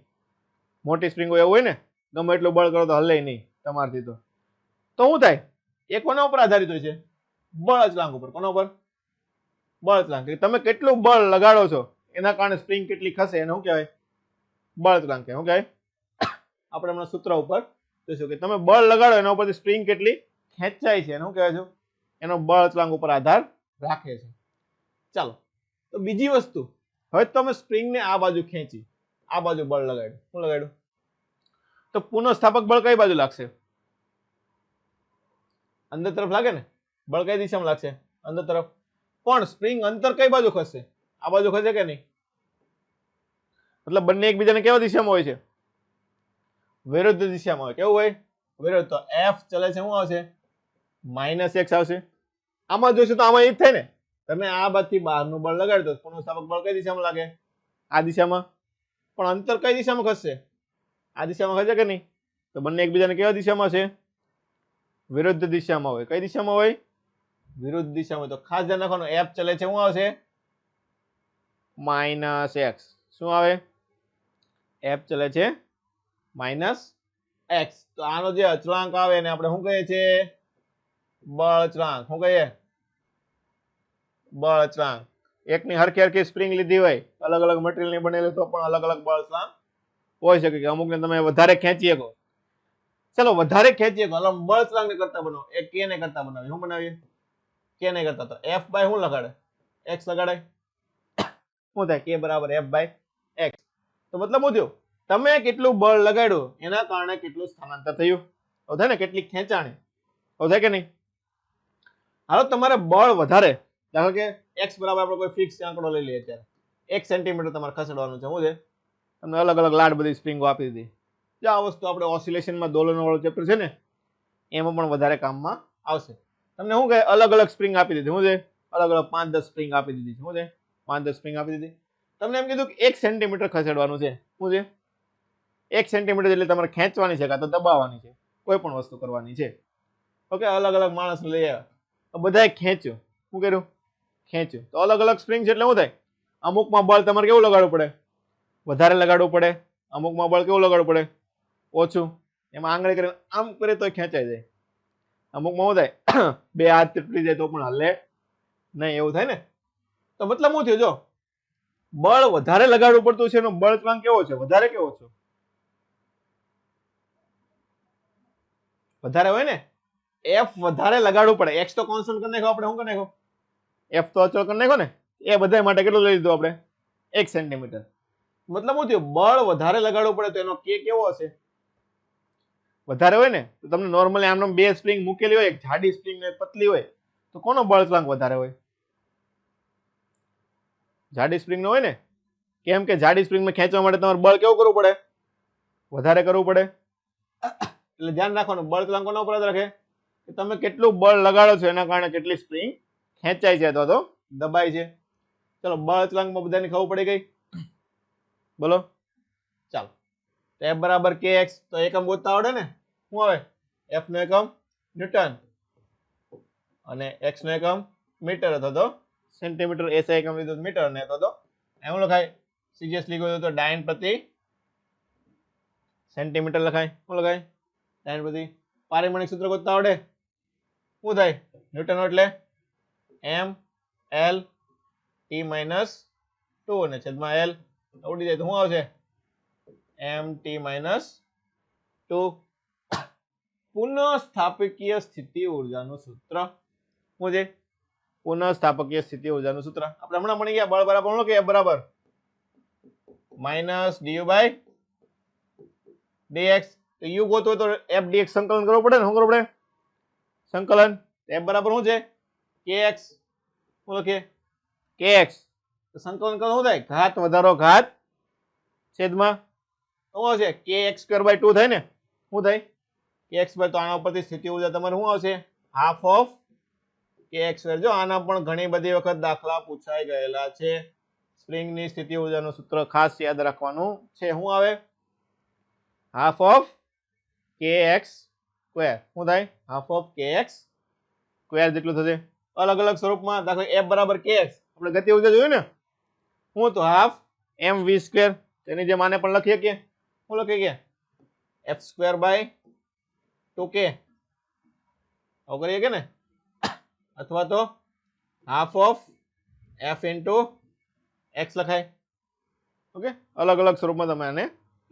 મોટી સ્પ્રિંગ હોય એવું હોય ને, ગમે એટલું બળ કરો તો હલે નહીં તમારથી. તો શું થાય? એ કોના ઉપર આધારિત હોય છે? બળ અચળાંક ઉપર. કોના ઉપર? બળ અચળાંક. તમે કેટલું બળ લગાડો છો એના કારણે સ્પ્રિંગ કેટલી ખસે એને શું કહેવાય? બળ અચળાંક. શું કહેવાય? આપણે હમણાં સૂત્ર ઉપર જોઈશું કે તમે બળ લગાડો એના ઉપરથી સ્પ્રિંગ કેટલી ખેંચાય છે શું કહેવાય છે? એનો બળ અચળાંક ઉપર આધાર રાખે છે. ચાલો, તો બીજી વસ્તુ, હવે તમે સ્પ્રિંગને આ બાજુ ખેંચી, આ બાજુ બળ લગાડ્યું. શું લગાડ્યું? તો પુનઃસ્થાપક બળ કઈ બાજુ લાગશે? અંદર તરફ લાગે ને. બળ કઈ દિશામાં લાગશે? અંદર તરફ. પણ સ્પ્રિંગ અંતર કઈ બાજુ ખસશે? આ બાજુ ખસે કે નહીં? મતલબ બંને એકબીજાને કેવા દિશામાં હોય છે? વિરુદ્ધ દિશામાં હોય. કેવું હોય? વિરુદ્ધ. તો એફ ચલે છે શું આવશે? -x આવશે. આમાં જોઈશું તો આમાં એ જ થાય ને. તમે આ બાજુથી બહારનું બળ લગાડી દો, પુનઃસ્થાપક બળ કઈ દિશામાં લાગે? આ દિશામાં. પણ અંતર કઈ દિશામાં ખસશે? આ દિશામાં ખસે કે નહીં? તો બંને એકબીજાને કેવા દિશામાં છે? વિરુદ્ધ દિશામાં હોય. કઈ દિશામાં હોય? વિરુદ્ધ દિશામાં. તો ખાસ ધ્યાન રાખવાનું, એફ ચલે છે શું આવશે? -x. શું આવે? એફ ચલે છે -x. તો આનો જે અચળાંક આવે એને આપણે શું કહીએ છીએ? બળ અચળાંક. શું કહીએ? બળ અચળાંક. એકની હરખી હરખી સ્પ્રિંગ લીધી હોય, અલગ અલગ મટીરિયલ ની બનેલી, તો પણ અલગ અલગ બળ અચળાંક હોય શકે. કે અમુકને તમે વધારે ખેંચી શકો. ચલો વધારે ખેંચી શકો, એટલે બળ અચળાંક ને કરતા બનાવો. એ કે ને કરતા બનાવીએ. શું બનાવીએ? કે ને કરતા. તો એફ બાય શું લગાડે? એક્સ લગાડાય. શું થાય? કે બરાબર એફ બાય એક્સ. તો મતલબ શું થયું? તમે કેટલું બળ લગાડ્યું એના કારણે કેટલું સ્થાનાંતર થયું. તો થાય ને, કેટલી ખેંચાણી. તો થાય કે નહીં? હાલો, તમારે બળ વધારે, ધારો કે એક્સ બરાબર આપણે કોઈ ફિક્સ આંકડો લઈ લઈએ. અત્યારે 1 સેન્ટીમીટર તમારે ખસેડવાનું છે. શું છે? તમને અલગ અલગ લાડ બધી સ્પ્રિંગો આપી દીધી. જો આ વસ્તુ આપણે ઓસિલેશનમાં દોલન વાળો ચેપ્ટર છે ને, એમાં પણ વધારે કામમાં આવશે. તમને શું કહે? અલગ અલગ સ્પ્રિંગ આપી દીધી. શું છે? અલગ અલગ 5-10 સ્પ્રિંગ આપી દીધી. શું છે? 5-10 સ્પ્રિંગ આપી દીધી. તમને એમ કીધું કે 1 સેન્ટીમીટર ખસેડવાનું છે. શું છે? 1 સેન્ટીમીટર એટલે તમારે ખેંચવાની છે કાં તો દબાવવાની છે, કોઈ પણ વસ્તુ કરવાની છે. ઓકે, અલગ અલગ માણસ લઈ આવ્યા, બધાએ ખેંચ્યું. શું કર્યું? ખેંચ્યું. તો અલગ અલગ સ્પ્રિંગ છે એટલે શું થાય? અમુકમાં બળ તમારે કેવું લગાડવું પડે? વધારે લગાડવું પડે. અમુકમાં બળ કેવું લગાડવું પડે? ઓછું. એમાં આંગળી કરીને આમ કરે તો ખેંચાઈ જાય. અમુકમાં શું થાય? બે હાથ તૂટી જાય તો પણ હલે નહીં, એવું થાય ને. તો મતલબ શું થયું? જો બળ વધારે લગાડવું પડતું છે એનો બળ અચળાંક કેવો છે? વધારે કેવો છે? વધારે હોય ને. એફ વધારે લગાડવું પડે. એક્સ તો કોન્સ્ટન્ટ કરી નાખો આપણે. શું કરી નાખો? એફ તો અચળ કરી નાખો ને. એ બધા માટે કેટલું લઈ લીધું આપણે? 1 સેન્ટીમીટર. મતલબ શું થયું, બળ વધારે લગાડવું પડે તો એનો કે કેવો હશે, વધારે હોય ને. તો તમને નોર્મલી આમ બે સ્પ્રિંગ મૂકેલી હોય, એક જાડી સ્પ્રિંગ ને પતલી હોય, તો કોનો બળતણાંક વધારે હોય? જાડી સ્પ્રિંગ નો હોય ને. કેમ કે જાડી સ્પ્રિંગમાં ખેંચવા માટે તમારે બળ કેવું કરવું પડે, વધારે કરવું પડે. એટલે ધ્યાન રાખવાનું, બળતણાંક કોના ઉપર રાખે કે તમે કેટલું બળ લગાડો છો એના કારણે કેટલી સ્પ્રિંગ ખેંચાય છે અથવા તો દબાય છે. ચલો બળતણાંકમાં બધાને ખબર પડી ગઈ, બોલો. ચાલો f બરાબર kx, તો એકમ ગોતતા આવડે ને. શું આવે? f નો એકમ ન્યૂટન અને x નો એકમ મીટર અથવા તો સેન્ટીમીટર, SI એકમ લીધો મીટર ને અથવા તો એમ લખાય. સિરિયસલી ગયો તો ડાયન પ્રતિ સેન્ટીમીટર લખાય. શું લખાય? ડાયન પ્રતિ. પારિમાણિક સૂત્ર ગોતતા આવડે? શું થાય? ન્યૂટન એટલે m l t minus 2 અને છેદમાં l ઉડી જાય તો શું આવશે? mt minus 2. પુનઃસ્થાપકીય સ્થિતિ ઊર્જાનું સૂત્ર શું છે? પુનઃસ્થાપકીય સ્થિતિ ઊર્જાનું સૂત્ર આપણે હમણાં ભણી ગયા. બળ બરાબર શું કે F બરાબર માઇનસ du બાય dx. તો u ગોતવો તો f dx સંકલન કરવું પડે ને. શું કરવું પડે? સંકલન. f બરાબર શું છે? kx. શું લખીએ? kx. તો સંકલન કરો શું થાય? ઘાત વધારો ઘાત છેદમાં શું આવશે? kx સ્ક્વેર બાય 2 થાય ને. શું થાય? kx બાય, તો આના ઉપરથી સ્થિતિ ઊર્જા તમારે શું આવશે? Half of kx square. જો આના પણ ઘણી બધી વખત દાખલા પૂછાઈ ગયેલા છે. સ્પ્રિંગની સ્થિતિ ઊર્જાનું સૂત્ર ખાસ યાદ રાખવાનું છે. શું આવે? Half of kx square. શું થાય? હાફ ઓફ kx સ્ક્વેર જેટલું થશે. અલગ અલગ સ્વરૂપમાં દાખલા f બરાબર kx આપણે ગતિ ઊર્જા જોયું ને. હું તો હાફ mv સ્ક્વેર, તેની જેમ આને પણ લખીએ કે શું લખીએ કે f સ્ક્વેર બાય 2k આવું કરીએ કે ને. અથવા તો half of f into x લખાય. ઓકે, અલગ અલગ સ્વરૂપમાં તમે આને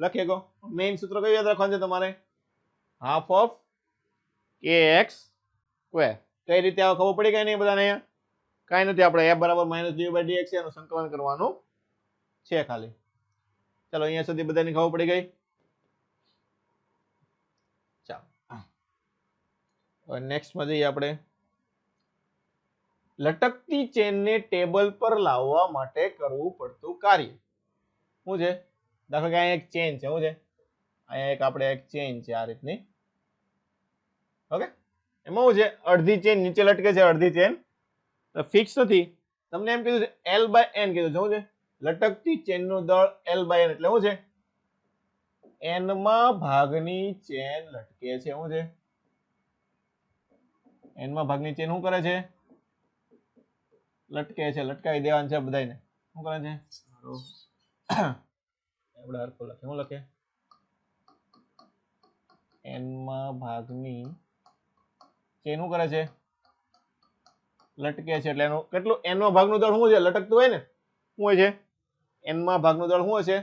લખી શકો. મેઇન સૂત્ર કયું યાદ રાખવાનું છે તમારે? Half of kx square. કઈ રીતે આવો ખબર પડી? કઈ નહીં બધાને? અહીંયા કાંઈ નથી. આપણે f બરાબર માઇનસ du બાય dx છે, એનું સંકલન કરવાનું છે ખાલી. ચાલો અહીંયા સુધી બધાની ખબર પડી ગઈ. ચાલો નેક્સ્ટમાં જઈએ આપણે. લટકતી ચેનને ટેબલ પર લાવવા માટે કરવું પડતું કાર્ય શું છે? દાખલા કે અહીંયા એક ચેન છે. શું છે? અહીંયા એક આપણે એક ચેન છે આ રીતની. ઓકે, એમાં શું છે? અડધી ચેન નીચે લટકે છે, અડધી ચેન ફિક્સ નથી. તમને એમ કીધું છે L બાય N કીધું છે. શું છે? લટકતી ચેનનું દળ L બાય N એટલે શું છે? N માં ભાગની ચેન લટકે છે. શું છે? N માં ભાગની ચેન શું કરે છે? લટકે છે. લટકાવી દેવાનું છે બધાને. શું કરે છે? આપણે હરખો લખે. શું લખે? N માં ભાગની ચેન શું કરે છે? લટકે છે. એટલે એનું કેટલું? N માં ભાગનું દળ શું છે? લટકતું હોય ને. શું હોય છે? N માં ભાગનું દળ શું હશે?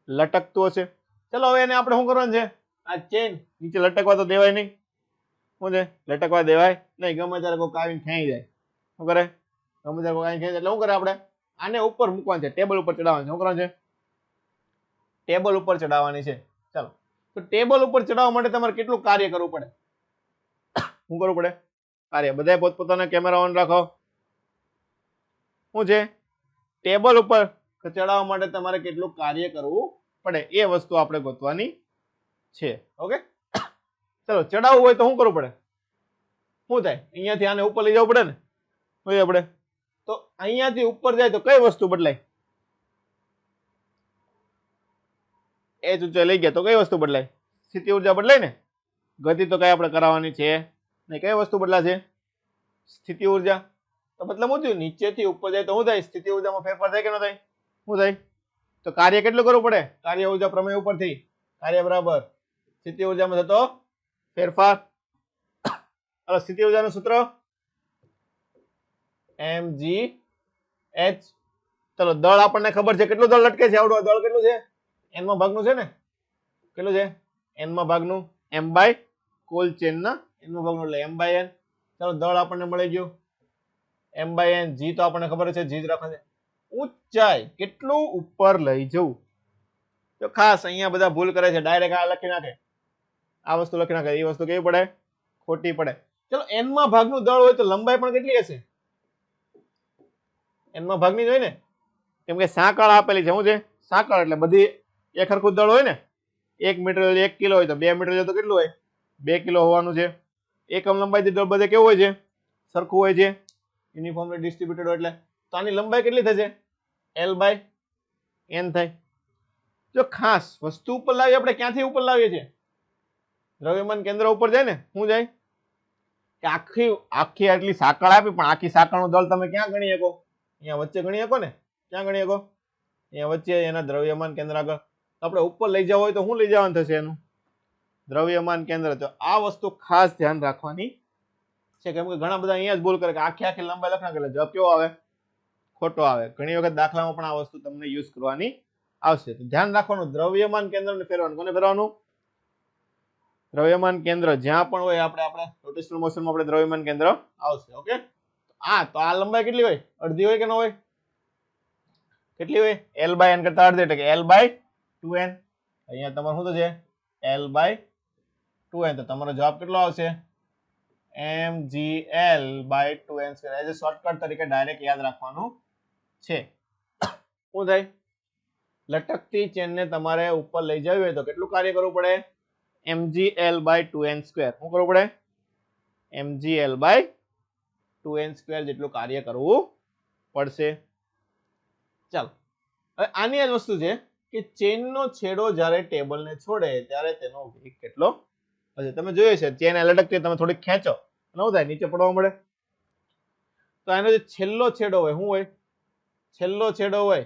લટકતું હશે. ચલો હવે એને આપણે શું કરવાનું છે? આ ચેન નીચે લટકવા તો દેવાય નહીં. શું છે? લટકવા દેવાય નહીં. ગમે ત્યારે કોઈ આવીને ખેંચી જાય. શું કરે? ગમે ત્યારે કોઈ ખેંચી જાય એટલે શું કરે? આપણે આને ઉપર મૂકવાનું છે, ટેબલ ઉપર ચડાવવાનું છે. શું કરવાનું છે? ટેબલ ઉપર ચડાવવાની છે. ચાલો, તો ટેબલ ઉપર ચડાવવા માટે તમારે કેટલું કાર્ય કરવું પડે? શું કરવું પડે? કાર્ય. બધા પોતપોતાના કેમેરા ઓન રાખો. શું છે? ટેબલ ઉપર ચડાવવા માટે તમારે કેટલું કાર્ય કરવું પડે એ વસ્તુ આપણે ગોતવાની છે. ઓકે, ચલો ચડાવવું હોય તો શું કરવું પડે? શું થાય? અહીંયાથી આને ઉપર લઈ જવું પડે ને. હોય આપણે તો અહીંયાથી ઉપર જાય તો કઈ વસ્તુ બદલાય? એ ઊંચાઈ લઈ ગયા તો કઈ વસ્તુ બદલાય? સ્થિતિ ઊર્જા બદલાય ને. ગતિ તો કઈ આપણે કરાવવાની છે નહીં. કઈ વસ્તુ બદલાશે? સ્થિતિ ઊર્જા. તો મતલબ શું થયું? નીચેથી ઉપર જાય તો શું થાય? સ્થિતિ ઊર્જામાં ફેરફાર થાય કે ન થાય? શું થાય? તો કાર્ય કેટલું કરવું પડે? કાર્ય ઊર્જા પ્રમેય ઉપરથી કાર્ય બરાબર સ્થિતિ ઊર્જામાં થતો ફેરફાર. હવે સ્થિતિ ઊર્જાનું સૂત્ર mgh. ચલો દળ આપણને ખબર છે. કેટલું દળ લટકે છે? આવડું દળ કેટલું છે? n માં ભાગનું છે ને. કેટલું છે? n માં ભાગનું. m બાય કુલ ચેન ના n માં ભાગનું એટલે m બાય n. ચલો દળ આપણને મળી ગયું m બાય n. g તો આપણને ખબર છે, g જ રાખવાનું છે. ઊંચાઈ કેટલું ઉપર લઈ જવું તો ખાસ અહીંયા બધા ભૂલ કરે છે, ડાયરેક્ટ આ લખી નાખે, આ વસ્તુ લખી નાખે, એ વસ્તુ કેવી પડે? ખોટી પડે. ચલો n માં ભાગનું દળ હોય તો લંબાઈ પણ કેટલી હશે? n માં ભાગની જ હોય ને, કેમ કે સાંકળ આપેલી છે. શું છે? સાંકળ એટલે બધી એક સરખું દળ હોય ને. 1 મીટર 1 કિલો હોય તો 2 મીટર તો કેટલું હોય? 2 કિલો હોવાનું છે. એકમ લંબાઈ દળ બધે કેવું હોય છે? સરખું હોય છે, યુનિફોર્મલી ડિસ્ટ્રીબ્યુટેડ હોય. એટલે તો આની લંબાઈ કેટલી થશે? L/n થાય. જો ખાસ વસ્તુ ઉપર લાવીએ, આપણે ક્યાંથી ઉપર લાવીએ છીએ? દ્રવ્યમાન કેન્દ્ર ઉપર જાય ને. શું જાય? કે આખી આટલી સાંકળ આપી, પણ આખી સાંકળનું દળ તમે ક્યાં ગણી શકો? અહીંયા વચ્ચે ગણી શકો ને. ક્યાં ગણી શકો? અહીંયા વચ્ચે, એના દ્રવ્યમાન કેન્દ્ર આગળ. આપણે ઉપર લઈ જવું હોય તો શું લઈ જવાનું થશે? એનું દ્રવ્યમાન કેન્દ્ર. તો આ વસ્તુ ખાસ ધ્યાન રાખવાની છે, કેમ કે ઘણા બધા અહીંયા જ ભૂલ કરે કે આખી લંબાઈ લખના, એટલે જવાબ કેવો આવે? ખોટો આવે. ઘણી વખત દાખલામાં પણ આ વસ્તુ તમને યુઝ કરવાની આવશે. તો ધ્યાન રાખવાનું, દ્રવ્યમાન કેન્દ્રને ફેરવાનું. કોને ફેરવાનું? દ્રવ્યમાન કેન્દ્ર જ્યાં પણ હોય આપણે રોટેશનલ મોશનમાં આપણે દ્રવ્યમાન કેન્દ્ર આવશે. ઓકે, તો આ લંબાઈ કેટલી હોય? અડધી હોય કે ન હોય? કેટલી હોય? L/n કરતા અડધી, એટલે કે L/2n. અહીંયા તમારું શું થશે? L/2n. તો તમારો જવાબ કેટલો આવશે? mgl/2n². એઝ અ શોર્ટકટ તરીકે ડાયરેક્ટ યાદ રાખવાનું છે. શું થાય? લટકતી ચેનને તમારે ઉપર લઈ જવી હોય તો કેટલું કાર્ય કરવું પડે? mgl/2n². શું કરવું પડે? mgl/2n² જેટલું કાર્ય કરવું પડશે. ચાલો, હવે આની આ વસ્તુ છે કે ચેનનો છેડો જ્યારે ટેબલને છોડે ત્યારે તેનો વેગ કેટલો હશે? તમે જોયું છે, ચેન લટકતી, તમે થોડીક ખેંચો, શું થાય? નીચે પડવા મળે. તો આનો જે છેલ્લો છેડો હોય, શું હોય? છેલ્લો છેડો હોય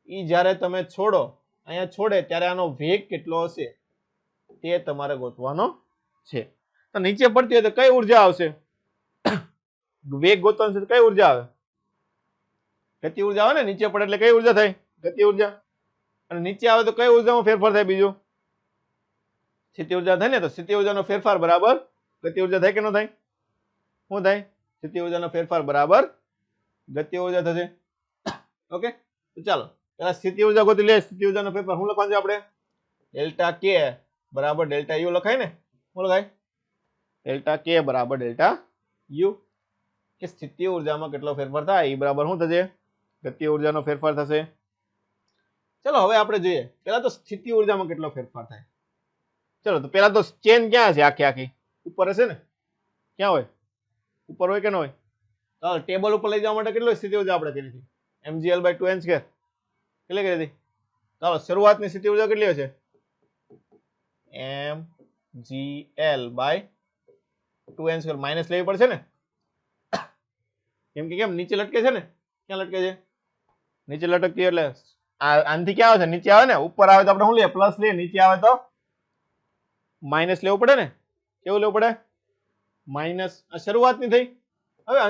ઈ જ્યારે તમે છોડો, અહીંયા છોડે ત્યારે આનો વેગ કેટલો હશે તે તમારે ગોતવાનો છે. તો નીચે પડતી હોય તો કઈ ઉર્જા આવશે? વેગ ગોતવાનો છે તો કઈ ઉર્જા આવે? ગતિ ઉર્જા આવે ને. નીચે પડે એટલે કઈ ઉર્જા થાય? ગતિ ઉર્જા. અને નીચે આવે તો કઈ ઉર્જામાં ફેરફાર થાય? બીજું સ્થિતિ ઉર્જા થાય ને. તો સ્થિતિ ઉર્જાનો ફેરફાર બરાબર ગતિ ઉર્જા થાય કે ન થાય? શું થાય? સ્થિતિ ઉર્જાનો ફેરફાર બરાબર ગતિ ઉર્જા થશે. ઓકે, તો ચાલો પેલા સ્થિતિ ઉર્જા ગોતી લે. સ્થિતિ ઉર્જાનો ફેરફાર શું લખવાનું છે આપણે? ડેલ્ટા કે બરાબર ડેલ્ટા યુ લખાય ને. શું લખાય? ડેલ્ટા કે બરાબર ડેલ્ટા યુ. કે સ્થિતિ ઉર્જામાં કેટલો ફેરફાર થાય એ બરાબર શું થશે? ગતિ ઉર્જાનો ફેરફાર થશે. ચલો હવે આપણે જોઈએ પેલા તો સ્થિતિ ઉર્જામાં કેટલો ફેરફાર થાય. ચલો, તો પેલા તો ચેન ક્યાં છે? આખી ઉપર હશે ને. ક્યાં હોય? ઉપર હોય કે ન હોય? ચાલો, ટેબલ ઉપર લઈ જવા માટે કેટલો સ્થિતિ ઉર્જા આપણે કરી હતી? mgl/2n². કેટલી કરી હતી? ચાલો, શરૂઆતની સ્થિતિ ઉર્જા કેટલી હશે? mgl/2n² માઇનસ લેવી પડશે ને, કેમ કે નીચે લટકે છે ને. ક્યાં લટકે છે? નીચે લટકતી એટલે આનથી ક્યાં આવે છે? નીચે આવે ને. ઉપર આવે તો આપણે શું લઈએ? પ્લસ લઈએ. નીચે આવે તો માઇનસ લેવું પડે ને. કેવું લેવું પડે? માઇનસ. આ શરૂઆતની થઈ. હવે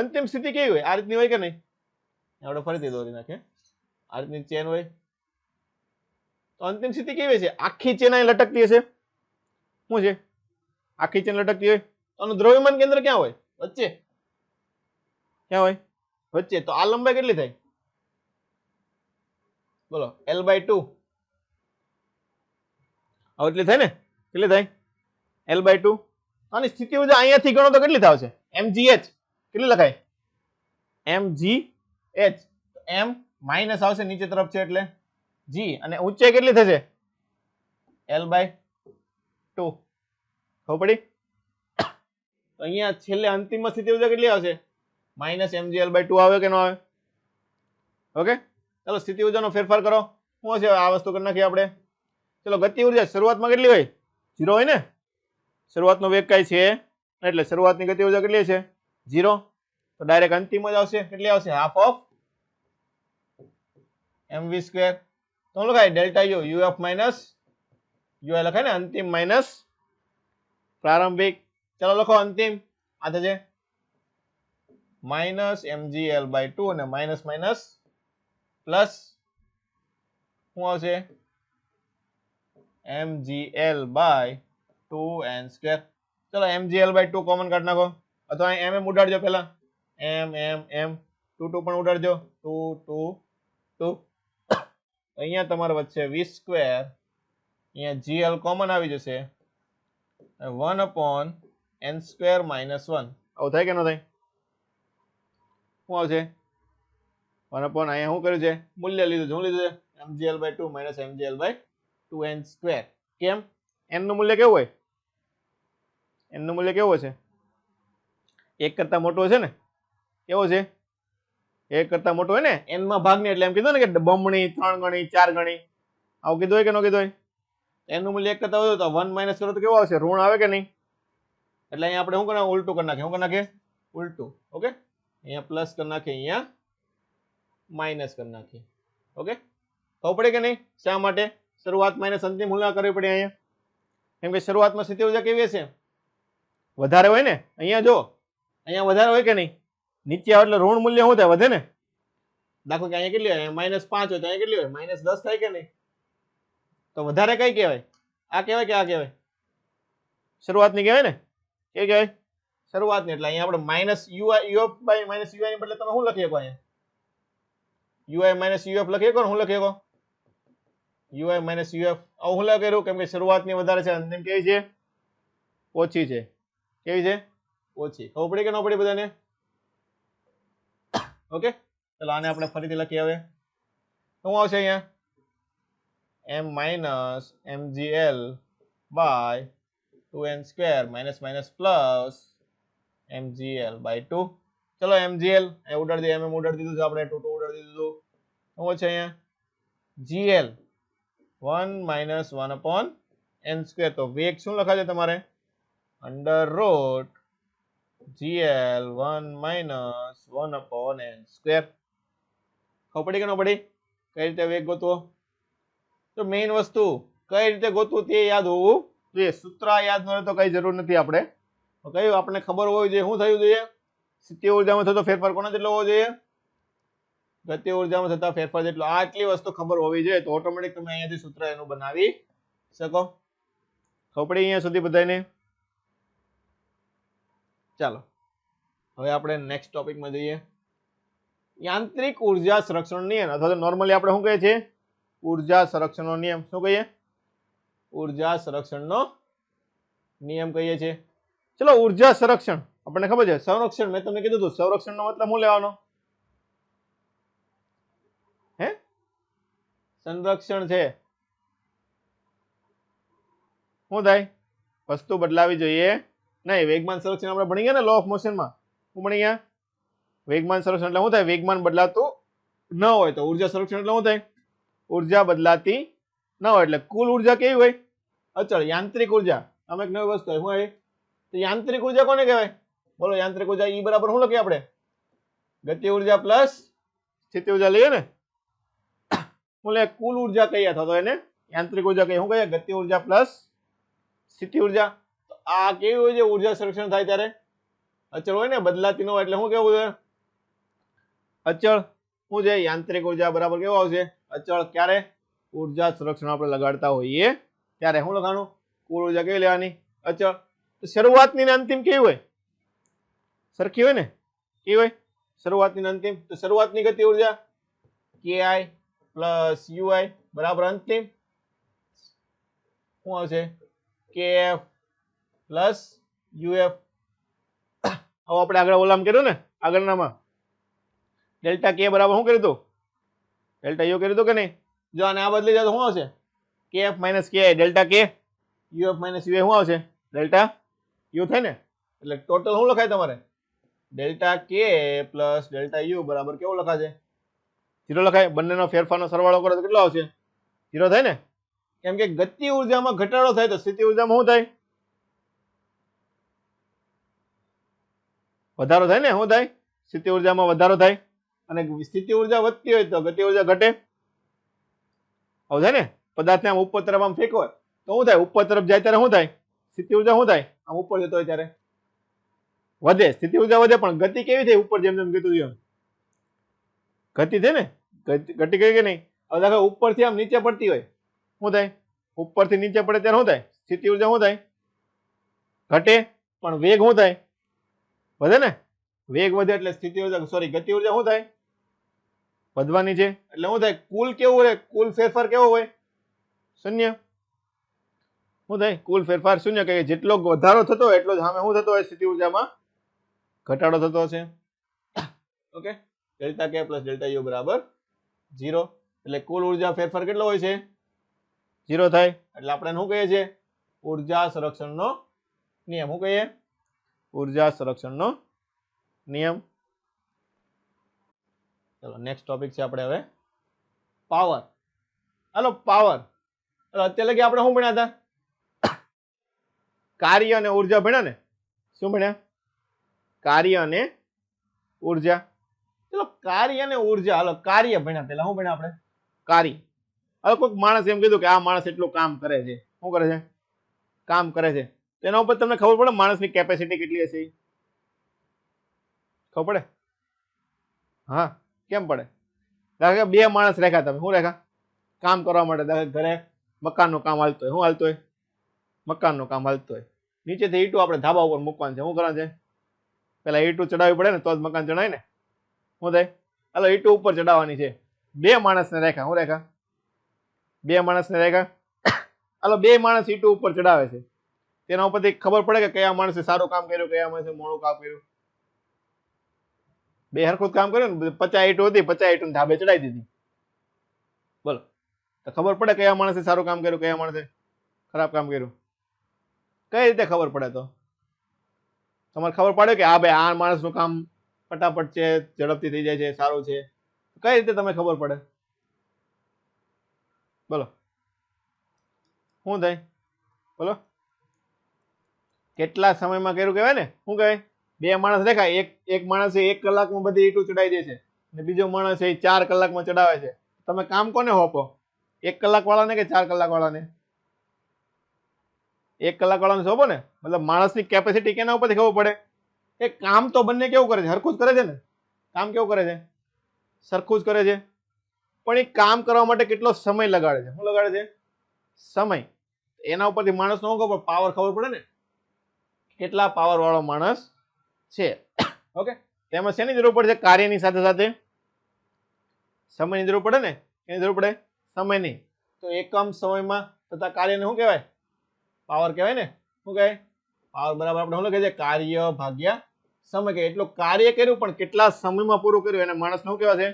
અંતિમ સ્થિતિ કેવી હોય? આ રીતની હોય કે નહીં? આપણે ફરીથી દોરી નાખીએ. આ રીતની ચેન હોય તો અંતિમ સ્થિતિ કેવી છે? આખી ચેન અહીં લટકતી હશે. શું છે? આખી ચેન લટકતી હોય તો આનું દ્રવ્યમાન કેન્દ્ર ક્યાં હોય? વચ્ચે. ક્યાં હોય? વચ્ચે. તો આ લંબાઈ કેટલી થાય? બોલો. L/2. હવે એટલી થાય ને. કેટલી થાય? L/2. આની સ્થિતિ ઉર્જા અહીંયાથી ગણો તો કેટલી થશે? mgh. કેટલી લખાય? mgh. m માઇનસ આવશે નીચે તરફ છે એટલે g, અને ઊંચાઈ કેટલી થશે? L/2. ખબર પડી? તો અહીંયા છેલ્લે અંતિમમાં સ્થિતિ ઉર્જા કેટલી આવશે? -mgl/2 આવે કે ન આવે? ઓકે, ચાલો સ્થિતિ ઉર્જાનો ફેરફાર કરો. શું હશે આ વસ્તુ કરી નાખીએ આપણે. ચલો, ગતિ ઉર્જા શરૂઆતમાં કેટલી હોય? 0 હોય ને. શરૂઆતનો વેગ કઈ છે એટલે શરૂઆતની ગતિ ઉર્જા કેટલી છે? 0. તો ડાયરેક્ટ અંતિમ જ આવશે. કેટલી આવશે? Half of mv². તો લખાય delta you, uf minus ui લખાય ને. અંતિમ માઇનસ પ્રારંભિક. ચલો લખો અંતિમ. આ થશે -mgl/2 અને માઇનસ માઇનસ પ્લસ શું આવશે? mgl/2n². ચલો mgl/2 કોમન કાઢી નાખો, અથવા અહીં mm ઉડાડજો. પેલા m 2 2 પણ ઉડાડજો. 2 2 2 અહીંયા તમારે વચ્ચે v સ્ક્વેર, અહીંયા gl કોમન આવી જશે 1/n સ્ક્વેર માઇનસ 1. આવું થાય કે ન થાય? શું આવશે? 1/, અહીંયા શું કર્યું છે? મૂલ્ય લીધું. શું લીધું છે? mgl/2 minus mgl/2n square. કેમ? n નું મૂલ્ય કેવું હોય? n નું મૂલ્ય કેવું છે? 1 કરતા મોટો છે ને? કેવો છે? 1 કરતા મોટો હોય ને? n માં ભાગને એટલે એમ કીધું ને કે બમણી, 3 ગણી, 4 ગણી. આવું કીધું હોય કે ન કીધું હોય? n નું મૂલ્ય 1 કરતા વધુ તો 1 માઇનસ કરો તો કેવો આવશે? ઋણ આવે કે નહીં? એટલે અહીંયા આપણે શું કરવાનું? ઉલટું કરી નાખીએ. શું કરી નાખીએ? ઉલટું. ઓકે, અહીંયા પ્લસ કરી નાખીએ, અહીંયા માઇનસ કરી નાખીએ. ઓકે, ખબર પડે કે નહીં? શા માટે શરૂઆત માઇનસ અંતિમ મૂલ્ય કરવી પડે અહીંયા? કેમ કે શરૂઆતમાં સ્થિતિ ઊર્જા કેવી હશે? વધારે હોય ને. અહીંયા જો, અહીંયા વધારે હોય કે નહીં? નીચે આવે એટલે ઋણ મૂલ્ય શું થાય? વધે ને. દાખલો કે અહીંયા કેટલી હોય? -5 હોય તો અહીંયા કેટલી હોય? -10 થાય કે નહીં? તો વધારે કઈ કહેવાય? આ કહેવાય કે આ કહેવાય? શરૂઆતની કહેવાય ને. કે કહેવાય? શરૂઆતની. એટલે અહીંયા આપણે minus uf by minus ui ની બદલે તમે શું લખી શકો? અહીંયા ui માઇનસ uf લખી શકો ને? શું લખી શકો? ui minus uf. આવું શું લખેલું? કેમ કે શરૂઆતની વધારે છે, અંતિમ કેવી છે? ઓછી છે. કેવી છે? ઓછી. ખબર પડી કે ન પડી બધાને? ઓકે, ચલો આને આપણે ફરીથી લખીએ. હવે શું આવશે અહીંયા? m minus mgl by 2n square minus minus plus mgl by 2. ચલો mgl એ ઉડાડી દઈએ. ઉડાડી દીધું છે આપણે. 2 ઉડાડી દીધું. શું છે અહીંયા? gl 1 minus 1/n square. તો વેગ શું લખાશે તમારે? Under route gl 1 minus 1/n square. ખબર પડી કે ન પડી? કઈ રીતે વેગ ગોતવો? તો મેઇન વસ્તુ કઈ રીતે ગોતવું તે યાદ હોવું જોઈએ. સૂત્ર યાદ ન હોય તો કઈ જરૂર નથી. આપણે કયું આપણને ખબર હોવી જોઈએ. શું થયું જોઈએ? સ્થિતિ ઊર્જામાં થતો ફેરફાર કોના જેટલો હોવો જોઈએ? ગતિ ઊર્જામાં થતા ફેરફાર જેટલો. આટલી વસ્તુ ખબર હોવી જોઈએ તો ઓટોમેટિક તમે અહીંયાથી સૂત્ર એનું બનાવી શકો. ખબર પડી અહીંયા સુધી બધાને? ચાલો હવે આપણે નેક્સ્ટ ટોપિકમાં જઈએ. યાંત્રિક ઉર્જા સંરક્ષણ નિયમ અથવા તો નોર્મલી આપણે શું કહીએ છીએ? ઉર્જા સંરક્ષણનો નિયમ. શું કહીએ? ઉર્જા સંરક્ષણનો નિયમ કહીએ છીએ. ચલો ઉર્જા સંરક્ષણ આપણને ખબર છે. સંરક્ષણ મેં તમને કીધું હતું. સંરક્ષણનો મતલબ શું લેવાનો? હે, સંરક્ષણ છે. શું થાય? વસ્તુ બદલાવી જોઈએ નહીં. વેગમાન સંરક્ષણ આપણે ભણી ગયા ને લો ઓફ મોશનમાં. શું ભણી ગયા? વેગમાન સંરક્ષણ એટલે શું થાય? વેગમાન બદલાતું ન હોય તો ઉર્જા સંરક્ષણ એટલે શું થાય? ઉર્જા બદલાતી ન હોય એટલે કુલ ઉર્જા કેવી હોય? અચળ. યાંત્રિક ઉર્જા આમ એક નવી વસ્તુ હોય. શું હોય? તો યાંત્રિક ઉર્જા કોને કહેવાય? બોલો. યાંત્રિક ઉર્જા ઈ બરાબર શું લખીએ આપણે? ગતિ ઉર્જા પ્લસ સ્થિતિ ઉર્જા લઈએ ને. શું લે? કુલ ઉર્જા કહીએ અથવા તો એને યાંત્રિક ઉર્જા કહીએ. શું કહીએ? ગતિ ઉર્જા પ્લસ સ્થિતિ ઉર્જા. તો આ કેવી હોય છે? ઉર્જા સંરક્ષણ થાય ત્યારે અચળ હોય ને, બદલાતી ન હોય. એટલે શું કેવું છે? અચળ. શું છે? યાંત્રિક ઉર્જા બરાબર કેવો આવશે? અચળ. ક્યારે? ઉર્જા સંરક્ષણ આપણે લગાડતા હોઈએ ત્યારે. શું લખવાનું? કુલ ઉર્જા કેવી લેવાની? અચળ. તો શરૂઆતની ને અંતિમ કેવી હોય? સરખી હોય ને. કેવી હોય? શરૂઆતની ને અંતિમ. તો શરૂઆતની ગતિ ઉર્જા ki પ્લસ ui બરાબર અંતિમ શું આવશે? kf plus uf. હવે આપણે આગળ ઓલામ કર્યું ને, આગળનામાં ડેલ્ટા કે બરાબર શું કર્યું હતું? ડેલ્ટા યુ કર્યું હતું કે નહીં? જો આને આ બદલી જાય તો શું આવશે? kf માઇનસ ki ડેલ્ટા કે uf માઇનસ u શું આવશે? ડેલ્ટા યુ થાય ને. એટલે ટોટલ શું લખાય તમારે? ડેલ્ટા કે પ્લસ ડેલ્ટા યુ બરાબર કેવું લખાશે? 0 લખાય. બંનેનો ફેરફારનો સરવાળો કરો તો કેટલો આવશે? 0 થાય ને. કેમ કે ગતિ ઉર્જામાં ઘટાડો થાય તો સ્થિતિ ઉર્જામાં શું થાય? વધારો થાય ને. શું થાય? સ્થિતિ ઉર્જામાં વધારો થાય. અને સ્થિતિ ઉર્જા વધતી હોય તો ગતિ ઉર્જા ઘટે. આવું થાય ને. પદાર્થને આમ ઉપર તરફ આમ ફેંકો હોય તો શું થાય? ઉપર તરફ જાય ત્યારે શું થાય? સ્થિતિ ઉર્જા શું થાય? આમ ઉપર જતો હોય ત્યારે વધે. સ્થિતિ ઉર્જા વધે. પણ ગતિ કેવી થાય? ઉપર જેમ જેમ કીધું એમ ગતિ છે ને. ગતિ કઈ કે નહીં? હવે દાખલા ઉપરથી આમ નીચે પડતી હોય શું થાય? ઉપરથી નીચે પડે ત્યારે શું થાય? સ્થિતિ ઉર્જા શું થાય? ઘટે. પણ વેગ શું થાય? વધે ને. વેગ વધે એટલે સ્થિતિ ઉર્જા ગતિ ઉર્જા શું થાય? વધવાની છે એટલે શું થાય કુલ કેવું હોય કુલ ફેરફાર કેવો હોય શૂન્ય શું થાય કુલ ફેરફાર શૂન્ય કે જેટલો વધારો થતો હોય એટલો જ સામે શું થતો હોય સ્થિતિ ઉર્જામાં ઘટાડો થતો હશે ઓકે ડેલ્ટા કે પ્લસ ડેલ્ટા યુ બરાબર 0 એટલે કુલ ઉર્જા ફેરફાર કેટલો હોય છે 0 થાય એટલે આપણે શું કહીએ છીએ ઉર્જા સંરક્ષણનો નિયમ શું કહીએ ઉર્જા સંરક્ષણનો નિયમ ચલો નેક્સ્ટ ટોપિક છે આપણે હવે પાવર હાલો પાવર અત્યારે લગી આપણે શું ભણ્યા હતા કાર્ય અને ઉર્જા ભણ્યા ને શું ભણ્યા કાર્ય અને ઉર્જા ચલો કાર્ય અને ઉર્જા હાલો કાર્ય ભણ્યા પેલા શું ભણ્યા આપણે કાર્ય હવે કોઈક માણસ એમ કીધું કે આ માણસ એટલું કામ કરે છે શું કરે છે કામ કરે છે તેના ઉપર તમને ખબર પડે માણસની કેપેસિટી કેટલી હશે ખબર પડે હા કેમ પડે દાખલા કે બે માણસ રાખ્યા તમે શું રાખ્યા કામ કરવા માટે દાખલા ઘરે મકાનનું કામ હાલતું હોય શું હાલતું હોય મકાનનું કામ હાલતું હોય નીચેથી ઈંટું આપણે ધાબા ઉપર મૂકવાનું છે શું કરવાનું છે પેલા ઈંટું ચડાવવી પડે ને તો જ મકાન ચડાય ને શું થાય હાલો ઈંટું ઉપર ચડાવવાની છે બે માણસને રાખ્યા શું રાખ્યા બે માણસને રાખ્યા હાલો બે માણસ ઈંટું ઉપર ચડાવે છે તેના ઉપરથી ખબર પડે કે કયા માણસે સારું કામ કર્યું કયા માણસે મોડું કામ કર્યું બે હરખું કામ કર્યું ને 50 ઈંટો હતી 50 ઈંટો ધાબે ચડાવી દીધી બોલો તો ખબર પડે કયા માણસે સારું કામ કર્યું કયા માણસે ખરાબ કામ કર્યું કઈ રીતે ખબર પડે તો તમારે ખબર પડે કે હા ભાઈ આ માણસનું કામ ફટાફટ છે ઝડપથી થઈ જાય છે સારું છે કઈ રીતે તમે ખબર પડે બોલો શું થાય બોલો કેટલા સમયમાં કર્યું કહેવાય ને શું કહેવાય બે માણસ દેખાય એક માણસે 1 કલાકમાં બધી ઈંટો ચડાવી દે છે અને બીજો માણસ એ 4 કલાકમાં ચડાવે છે તમે કામ કોને હોપો 1 કલાક વાળાને કે 4 કલાક વાળાને 1 કલાક વાળાને સોંપો ને મતલબ માણસની કેપેસિટી કેના ઉપરથી ખબર પડે એ કામ તો બંને કેવું કરે છે હરખું જ કરે છે ને કામ કેવું કરે છે સરખું જ કરે છે પણ એ કામ કરવા માટે કેટલો સમય લગાડે છે શું લગાડે છે સમય એના ઉપરથી માણસનો શું ખબર પાવર ખબર પડે ને કેટલા પાવર વાળો માણસ છે ઓકે તેમાં શેની જરૂર પડે છે કાર્યની સાથે સાથે સમયની જરૂર પડે ને એની જરૂર પડે સમયની તો એકમ સમયમાં થતા કાર્યને શું કહેવાય પાવર કહેવાય ને શું કહેવાય પાવર બરાબર આપણે શું લખીએ છીએ કાર્ય ભાગ્યા સમય કે એટલું કાર્ય કર્યું પણ કેટલા સમયમાં પૂરું કર્યું એને માણસ શું કહેવાય છે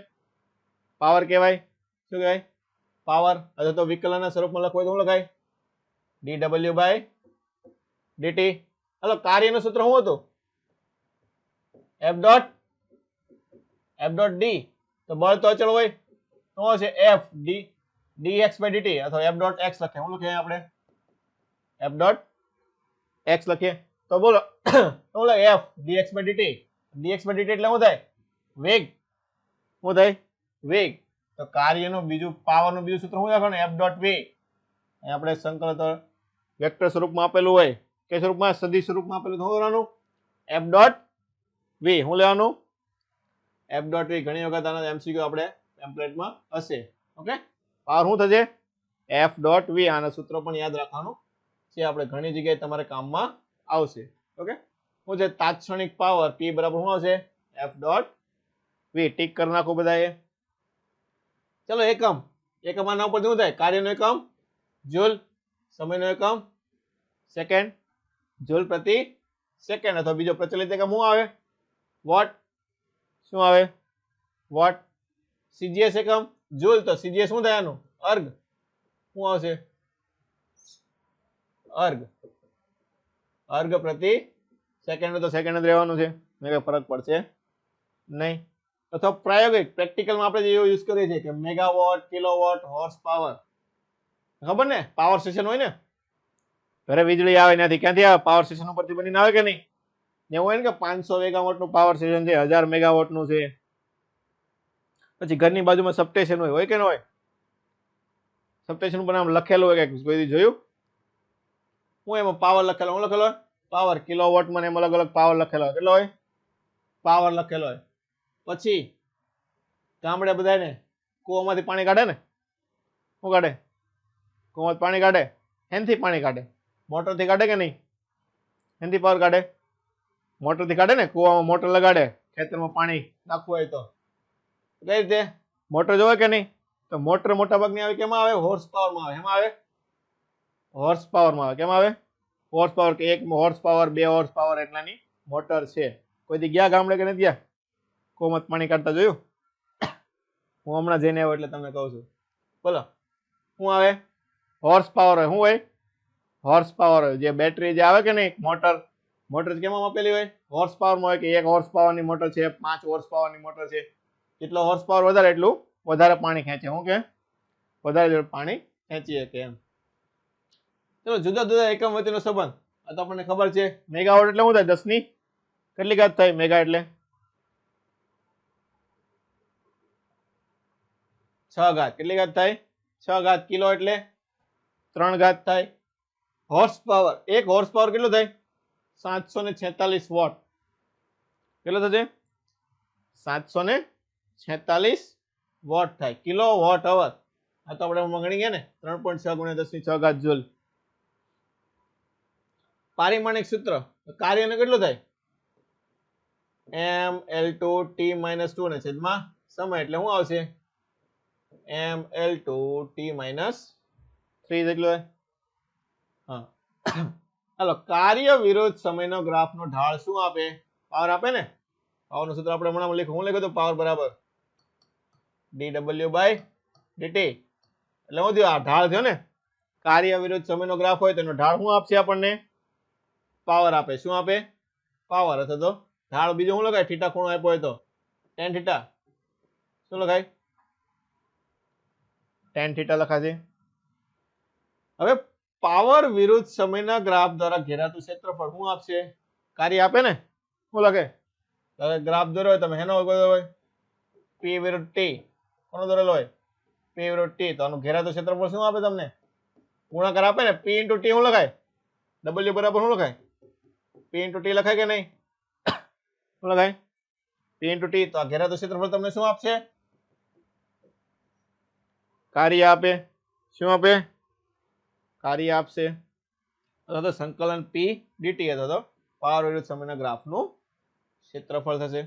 પાવર કહેવાય શું કહેવાય પાવર અથવા તો વિકલનના સ્વરૂપમાં લખવું હોય તો શું લખાય dw/dt હાલો કાર્યનું સૂત્ર શું હતું f.d તો બળ તો અચળ હોય તો છે f dx/dt અથવા f.x લખીએ શું લખીએ આપણે f.x લખીએ તો બોલો શું લખે f dx/dt dx/dt એટલે શું થાય વેગ શું થાય વેગ તો કાર્યનું બીજું પાવરનું બીજું સૂત્ર શું લખવાનું f.v અહીં આપણે સંકલન વેક્ટર સ્વરૂપમાં આપેલું હોય કે સ્વરૂપમાં સદિશ સ્વરૂપમાં આપેલું તો શું કરવાનું f.v શું લેવાનું f.v ઘણી વખત આનો એમસીક્યુ આપણે ટેમ્પલેટમાં હશે ઓકે પાવર શું થશે f.v આના સૂત્ર પણ યાદ રાખવાનું છે આપણે ઘણી જગ્યાએ તમારે કામમાં આવશે ઓકે શું છે તાત્ક્ષણિક પાવર p બરાબર શું આવશે f.v ટીક કરી નાખો બધાએ ચલો એકમ આના ઉપર શું થાય કાર્યનો એકમ જૂલ સમયનો એકમ સેકન્ડ જૂલ પ્રતિ સેકન્ડ અથવા બીજો પ્રચલિત એકમ શું આવે વોટ શું આવે વોટ સીજીએસ એકમ જૂલ તો સીજીએસ શું થાય આનું અર્ગ શું આવશે અર્ગ પ્રતિ સેકન્ડ તો સેકન્ડ જ રહેવાનું છે કઈ ફરક પડશે નહીં અથવા પ્રાયોગિક પ્રેક્ટિકલમાં આપણે જે યુઝ કરીએ છીએ કે મેગાવોટ કિલોવોટ હોર્સ પાવર ખબર ને પાવર સ્ટેશન હોય ને ઘરે વીજળી આવે ત્યાંથી ક્યાંથી આવે પાવર સ્ટેશન ઉપરથી બનીને આવે કે નહીં એવું હોય ને કે 500 મેગાવોટનું પાવર સ્ટેશન છે 1000 મેગાવોટનું છે પછી ઘરની બાજુમાં સબસ્ટેશન હોય કે ન હોય સબસ્ટેશન ઉપર આમ લખેલું હોય કે કોઈ જોયું હું એમાં પાવર લખેલો હું લખેલો પાવર કિલોવોટમાં એમ અલગ અલગ પાવર લખેલો હોય કેટલો હોય પાવર લખેલો હોય પછી ગામડે બધાને કૂવામાંથી પાણી કાઢે ને શું કાઢે કૂવામાંથી પાણી કાઢે હેનથી પાણી કાઢે મોટરથી કાઢે કે નહીં હેનથી પાવર કાઢે મોટરથી કાઢે ને કૂવામાં મોટર લગાડે ખેતરમાં પાણી નાખવું હોય તો કઈ રીતે મોટર જોવે કે નહીં? તો મોટર મોટા ભાગની આવે કેમાં આવે? હોર્સ પાવરમાં આવે. એમાં આવે હોર્સ પાવરમાં આવે. કેમાં આવે? Horse power. કે 1 હોર્સ પાવર 2 હોર્સ પાવર એટલાની મોટર છે. કોઈ દી ગયા ગામડે કે નથી ગયા? કોમત પાણી કાઢતા જોયું? હું હમણાં જઈને આવ્યો એટલે તમને કહું છું. બોલો શું આવે? હોર્સ પાવર હોય. શું હોય? હોર્સ પાવર હોય. જે બેટરી જે આવે કે નહીં મોટર, મોટર કેમાં માપેલી હોય? હોર્સ પાવરમાં હોય. કે 1 હોર્સ પાવરની મોટર છે, 5 હોર્સ પાવરની મોટર છે. જેટલો હોર્સ પાવર વધારે એટલું વધારે પાણી ખેંચે. શું કે વધારે પાણી ખેંચી શકે એમ. ચલો જુદા જુદા એકમ વચ્ચેનો સંબંધ આ તો આપણને ખબર છે. મેગાવોટ એટલે શું થાય? 10 ની કેટલી ઘાત થાય? મેગા એટલે 6 ઘાત. કેટલી ઘાત થાય? 6 ઘાત. કિલો એટલે 3 ઘાત થાય. હોર્સ પાવર, 1 હોર્સ પાવર કેટલો થાય? 746 વોટ. કેટલો થશે? 746 વોટ થાય. Kilo watt hour. આ તો આપણે ગણી ગયા ને 3.6 × 10⁶ જૂલ. પારિમાણિક સૂત્ર કાર્યને કેટલું થાય? mL2 t - 2 ને છેદમાં સમય એટલે શું આવશે? mL2 t - 3 જેટલું હોય. હા હાલો, કાર્ય વિરુદ્ધ સમયનો ગ્રાફનો ઢાળ શું આપે? પાવર આપે ને. પાવરનું સૂત્ર આપણે હમણાં લખ્યું. હું લખ્યું તો પાવર બરાબર dw/dt. એટલે શું થયું? આ ઢાળ થયો ને. કાર્ય વિરુદ્ધ સમયનો ગ્રાફ હોય તો એનો ઢાળ શું આપશે આપણને? પાવર આપે. શું આપે? પાવર. અથવા તો ઢાળ બીજું શું લખાય? થીટા ખૂણો આપ્યો હોય તો tan થીટા. શું લખાય? tan થીટા લખાશે. હવે પાવર વિરુદ્ધ સમયના ગ્રાફ દ્વારા ઘેરાતું ક્ષેત્રફળ શું આપશે? કાર્ય આપે ને. શું લખે? ગ્રાફ દોર્યો હોય તમે હેનો હોય p વિરુદ્ધ t. કોનો દોરેલો હોય? p વિરુદ્ધ t. તો આનું ઘેરાતું ક્ષેત્રફળ શું આપે તમને? ગુણાકાર આપે ને. p × t શું લખાય? w બરાબર શું લખાય? p × t લખાય કે નહીં? શું લખાય? p × t. તો આ ઘેરાતું ક્ષેત્રફળ તમને શું આપશે? કાર્ય આપે. શું આપે? કાર્ય આપશે. અથવા તો સંકલન p dt અથવા તો પાવર વિરુદ્ધ સમયના ગ્રાફનું ક્ષેત્રફળ થશે.